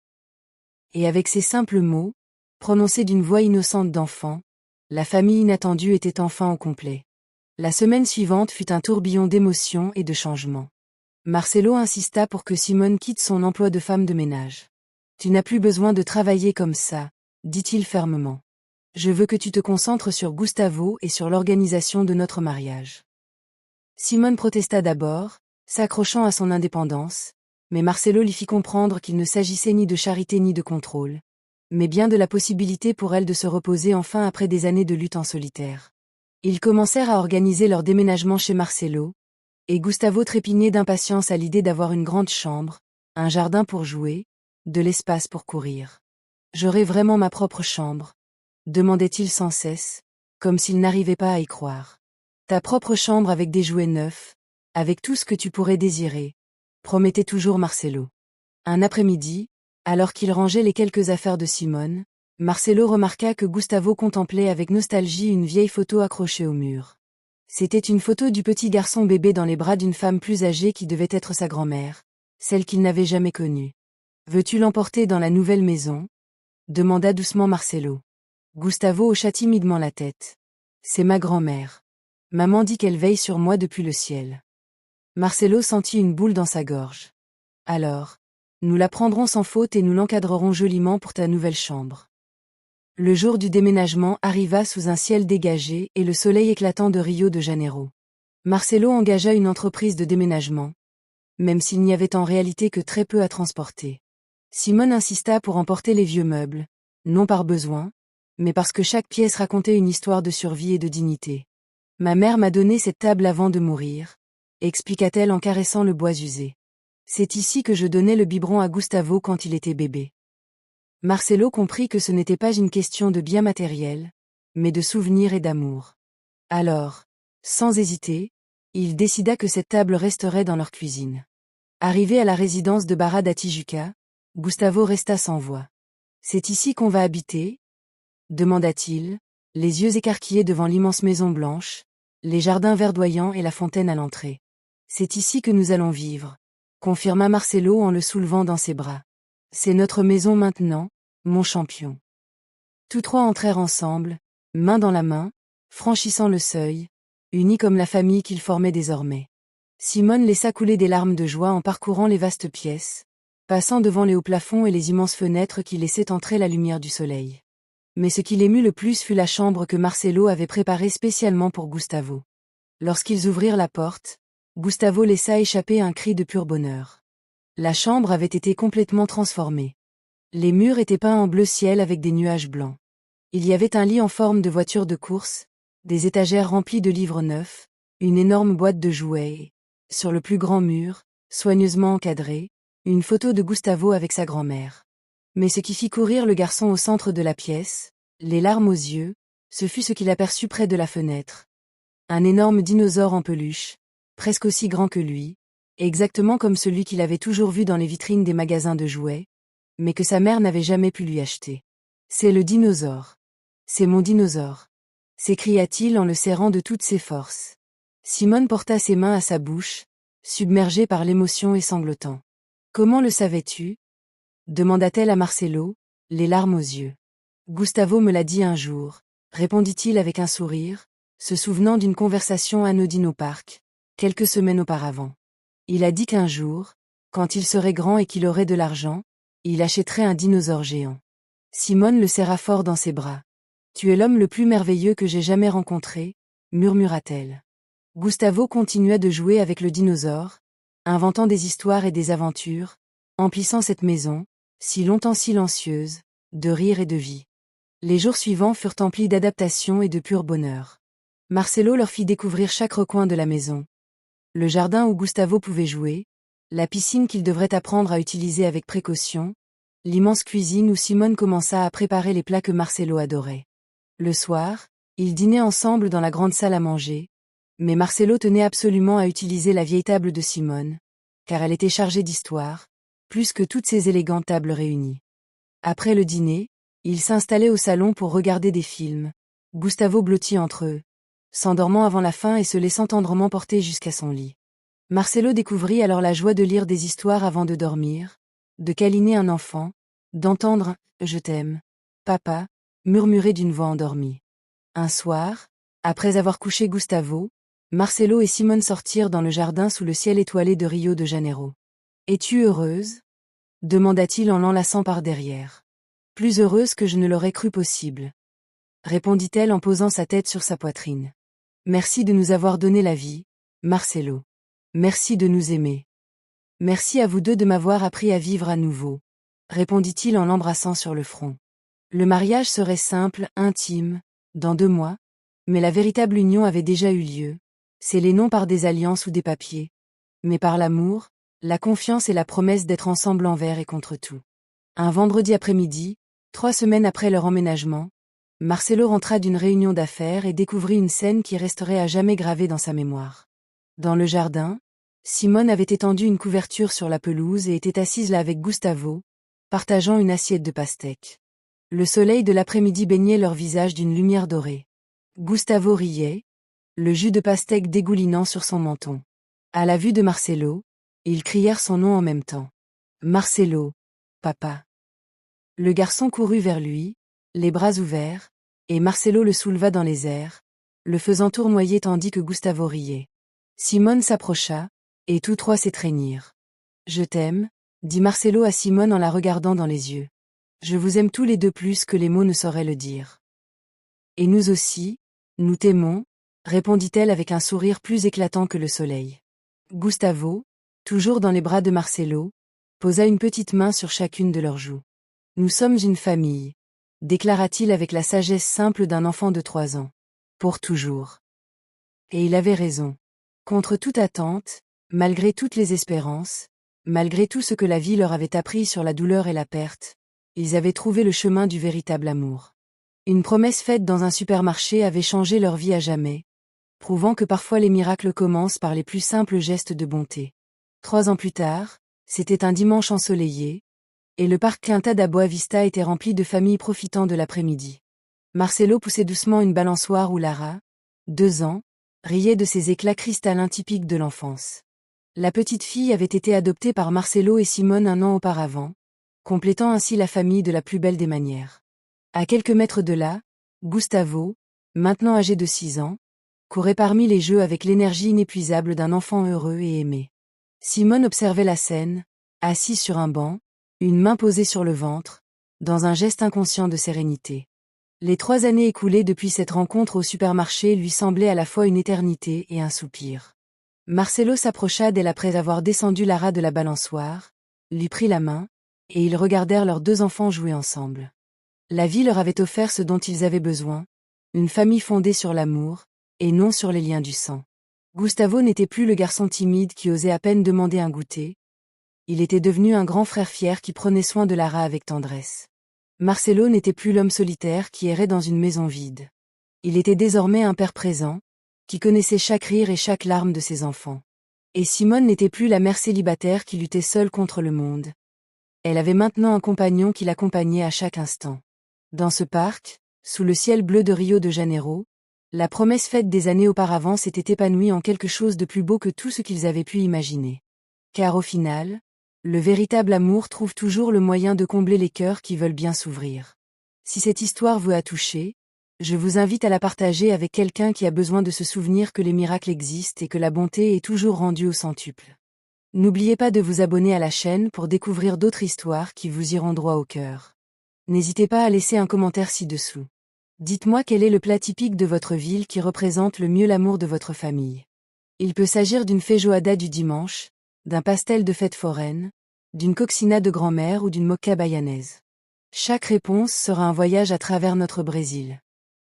Et avec ces simples mots, prononcés d'une voix innocente d'enfant, la famille inattendue était enfin au complet. La semaine suivante fut un tourbillon d'émotions et de changements. Marcelo insista pour que Simone quitte son emploi de femme de ménage. « Tu n'as plus besoin de travailler comme ça, » dit-il fermement. « Je veux que tu te concentres sur Gustavo et sur l'organisation de notre mariage. » Simone protesta d'abord, s'accrochant à son indépendance, mais Marcelo lui fit comprendre qu'il ne s'agissait ni de charité ni de contrôle, mais bien de la possibilité pour elle de se reposer enfin après des années de lutte en solitaire. Ils commencèrent à organiser leur déménagement chez Marcelo, et Gustavo trépignait d'impatience à l'idée d'avoir une grande chambre, un jardin pour jouer, de l'espace pour courir. « J'aurai vraiment ma propre chambre ?» demandait-il sans cesse, comme s'il n'arrivait pas à y croire. « Ta propre chambre avec des jouets neufs, avec tout ce que tu pourrais désirer », promettait toujours Marcelo. Un après-midi, alors qu'il rangeait les quelques affaires de Simone, Marcelo remarqua que Gustavo contemplait avec nostalgie une vieille photo accrochée au mur. C'était une photo du petit garçon bébé dans les bras d'une femme plus âgée qui devait être sa grand-mère, celle qu'il n'avait jamais connue. « Veux-tu l'emporter dans la nouvelle maison ?» demanda doucement Marcelo. Gustavo hocha timidement la tête. « C'est ma grand-mère. Maman dit qu'elle veille sur moi depuis le ciel. » Marcelo sentit une boule dans sa gorge. « Alors, nous la prendrons sans faute et nous l'encadrerons joliment pour ta nouvelle chambre. » Le jour du déménagement arriva sous un ciel dégagé et le soleil éclatant de Rio de Janeiro. Marcelo engagea une entreprise de déménagement, même s'il n'y avait en réalité que très peu à transporter. Simone insista pour emporter les vieux meubles, non par besoin, mais parce que chaque pièce racontait une histoire de survie et de dignité. « Ma mère m'a donné cette table avant de mourir », expliqua-t-elle en caressant le bois usé. « C'est ici que je donnais le biberon à Gustavo quand il était bébé. » Marcelo comprit que ce n'était pas une question de biens matériels, mais de souvenirs et d'amour. Alors, sans hésiter, il décida que cette table resterait dans leur cuisine. Arrivé à la résidence de Barra da Tijuca, Gustavo resta sans voix. « C'est ici qu'on va habiter ?» demanda-t-il, les yeux écarquillés devant l'immense maison blanche, les jardins verdoyants et la fontaine à l'entrée. « C'est ici que nous allons vivre », confirma Marcelo en le soulevant dans ses bras. « C'est notre maison maintenant, mon champion. » Tous trois entrèrent ensemble, main dans la main, franchissant le seuil, unis comme la famille qu'ils formaient désormais. Simone laissa couler des larmes de joie en parcourant les vastes pièces, passant devant les hauts plafonds et les immenses fenêtres qui laissaient entrer la lumière du soleil. Mais ce qui l'émut le plus fut la chambre que Marcelo avait préparée spécialement pour Gustavo. Lorsqu'ils ouvrirent la porte, Gustavo laissa échapper un cri de pur bonheur. La chambre avait été complètement transformée. Les murs étaient peints en bleu ciel avec des nuages blancs. Il y avait un lit en forme de voiture de course, des étagères remplies de livres neufs, une énorme boîte de jouets et, sur le plus grand mur, soigneusement encadré, une photo de Gustavo avec sa grand-mère. Mais ce qui fit courir le garçon au centre de la pièce, les larmes aux yeux, ce fut ce qu'il aperçut près de la fenêtre. Un énorme dinosaure en peluche, presque aussi grand que lui, exactement comme celui qu'il avait toujours vu dans les vitrines des magasins de jouets, mais que sa mère n'avait jamais pu lui acheter. « C'est le dinosaure. C'est mon dinosaure !» s'écria-t-il en le serrant de toutes ses forces. Simone porta ses mains à sa bouche, submergée par l'émotion et sanglotant. « Comment le savais-tu » demanda-t-elle à Marcelo, les larmes aux yeux. « Gustavo me l'a dit un jour » répondit-il avec un sourire, se souvenant d'une conversation anodine au parc, quelques semaines auparavant. Il a dit qu'un jour, quand il serait grand et qu'il aurait de l'argent, il achèterait un dinosaure géant. Simone le serra fort dans ses bras. « Tu es l'homme le plus merveilleux que j'ai jamais rencontré » murmura-t-elle. Gustavo continua de jouer avec le dinosaure, inventant des histoires et des aventures, emplissant cette maison, si longtemps silencieuse, de rire et de vie. Les jours suivants furent emplis d'adaptations et de pur bonheur. Marcelo leur fit découvrir chaque recoin de la maison. Le jardin où Gustavo pouvait jouer, la piscine qu'il devrait apprendre à utiliser avec précaution, l'immense cuisine où Simone commença à préparer les plats que Marcelo adorait. Le soir, ils dînaient ensemble dans la grande salle à manger, mais Marcelo tenait absolument à utiliser la vieille table de Simone, car elle était chargée d'histoire, plus que toutes ces élégantes tables réunies. Après le dîner, ils s'installaient au salon pour regarder des films, Gustavo blotti entre eux, s'endormant avant la fin et se laissant tendrement porter jusqu'à son lit. Marcelo découvrit alors la joie de lire des histoires avant de dormir, de câliner un enfant, d'entendre « Je t'aime, papa » murmurer d'une voix endormie. Un soir, après avoir couché Gustavo, Marcelo et Simone sortirent dans le jardin sous le ciel étoilé de Rio de Janeiro. « Es-tu heureuse » demanda-t-il en l'enlaçant par derrière. « Plus heureuse que je ne l'aurais cru possible » répondit-elle en posant sa tête sur sa poitrine. « Merci de nous avoir donné la vie, Marcelo. Merci de nous aimer. Merci à vous deux de m'avoir appris à vivre à nouveau » répondit-il en l'embrassant sur le front. Le mariage serait simple, intime, dans 2 mois, mais la véritable union avait déjà eu lieu, scellée non par des alliances ou des papiers, mais par l'amour, la confiance et la promesse d'être ensemble envers et contre tout. Un vendredi après-midi, 3 semaines après leur emménagement, Marcelo rentra d'une réunion d'affaires et découvrit une scène qui resterait à jamais gravée dans sa mémoire. Dans le jardin, Simone avait étendu une couverture sur la pelouse et était assise là avec Gustavo, partageant une assiette de pastèques. Le soleil de l'après-midi baignait leur visage d'une lumière dorée. Gustavo riait, le jus de pastèque dégoulinant sur son menton. À la vue de Marcelo, ils crièrent son nom en même temps. « Marcelo, papa !» Le garçon courut vers lui, les bras ouverts, et Marcelo le souleva dans les airs, le faisant tournoyer tandis que Gustavo riait. Simone s'approcha, et tous 3 s'étreignirent. « Je t'aime » dit Marcelo à Simone en la regardant dans les yeux. « Je vous aime tous les deux plus que les mots ne sauraient le dire. »« Et nous aussi, nous t'aimons » répondit-elle avec un sourire plus éclatant que le soleil. Gustavo, toujours dans les bras de Marcelo, posa une petite main sur chacune de leurs joues. « Nous sommes une famille » déclara-t-il avec la sagesse simple d'un enfant de 3 ans. « Pour toujours. » Et il avait raison. Contre toute attente, malgré toutes les espérances, malgré tout ce que la vie leur avait appris sur la douleur et la perte, ils avaient trouvé le chemin du véritable amour. Une promesse faite dans un supermarché avait changé leur vie à jamais, prouvant que parfois les miracles commencent par les plus simples gestes de bonté. 3 ans plus tard, c'était un dimanche ensoleillé, et le parc Quinta da Boa Vista était rempli de familles profitant de l'après-midi. Marcelo poussait doucement une balançoire où Lara, 2 ans, riait de ces éclats cristallins typiques de l'enfance. La petite fille avait été adoptée par Marcelo et Simone 1 an auparavant, complétant ainsi la famille de la plus belle des manières. À quelques mètres de là, Gustavo, maintenant âgé de 6 ans, courait parmi les jeux avec l'énergie inépuisable d'un enfant heureux et aimé. Simone observait la scène, assise sur un banc, une main posée sur le ventre, dans un geste inconscient de sérénité. Les 3 années écoulées depuis cette rencontre au supermarché lui semblaient à la fois une éternité et un soupir. Marcelo s'approcha d'elle après avoir descendu Lara de la balançoire, lui prit la main, et ils regardèrent leurs 2 enfants jouer ensemble. La vie leur avait offert ce dont ils avaient besoin, une famille fondée sur l'amour, et non sur les liens du sang. Gustavo n'était plus le garçon timide qui osait à peine demander un goûter. Il était devenu un grand frère fier qui prenait soin de Lara avec tendresse. Marcelo n'était plus l'homme solitaire qui errait dans une maison vide. Il était désormais un père présent, qui connaissait chaque rire et chaque larme de ses enfants. Et Simone n'était plus la mère célibataire qui luttait seule contre le monde. Elle avait maintenant un compagnon qui l'accompagnait à chaque instant. Dans ce parc, sous le ciel bleu de Rio de Janeiro, la promesse faite des années auparavant s'était épanouie en quelque chose de plus beau que tout ce qu'ils avaient pu imaginer. Car au final, le véritable amour trouve toujours le moyen de combler les cœurs qui veulent bien s'ouvrir. Si cette histoire vous a touché, je vous invite à la partager avec quelqu'un qui a besoin de se souvenir que les miracles existent et que la bonté est toujours rendue au centuple. N'oubliez pas de vous abonner à la chaîne pour découvrir d'autres histoires qui vous iront droit au cœur. N'hésitez pas à laisser un commentaire ci-dessous. Dites-moi quel est le plat typique de votre ville qui représente le mieux l'amour de votre famille. Il peut s'agir d'une feijoada du dimanche, d'un pastel de fête foraine, d'une coxina de grand-mère ou d'une moka baianaise. Chaque réponse sera un voyage à travers notre Brésil.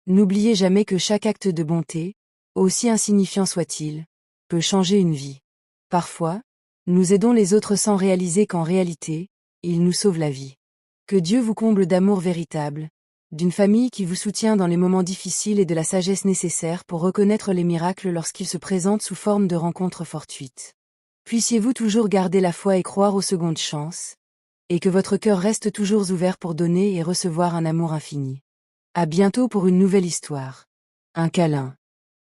N'oubliez jamais que chaque acte de bonté, aussi insignifiant soit-il, peut changer une vie. Parfois, nous aidons les autres sans réaliser qu'en réalité, ils nous sauvent la vie. Que Dieu vous comble d'amour véritable, d'une famille qui vous soutient dans les moments difficiles et de la sagesse nécessaire pour reconnaître les miracles lorsqu'ils se présentent sous forme de rencontres fortuites. Puissiez-vous toujours garder la foi et croire aux secondes chances, et que votre cœur reste toujours ouvert pour donner et recevoir un amour infini. À bientôt pour une nouvelle histoire. Un câlin.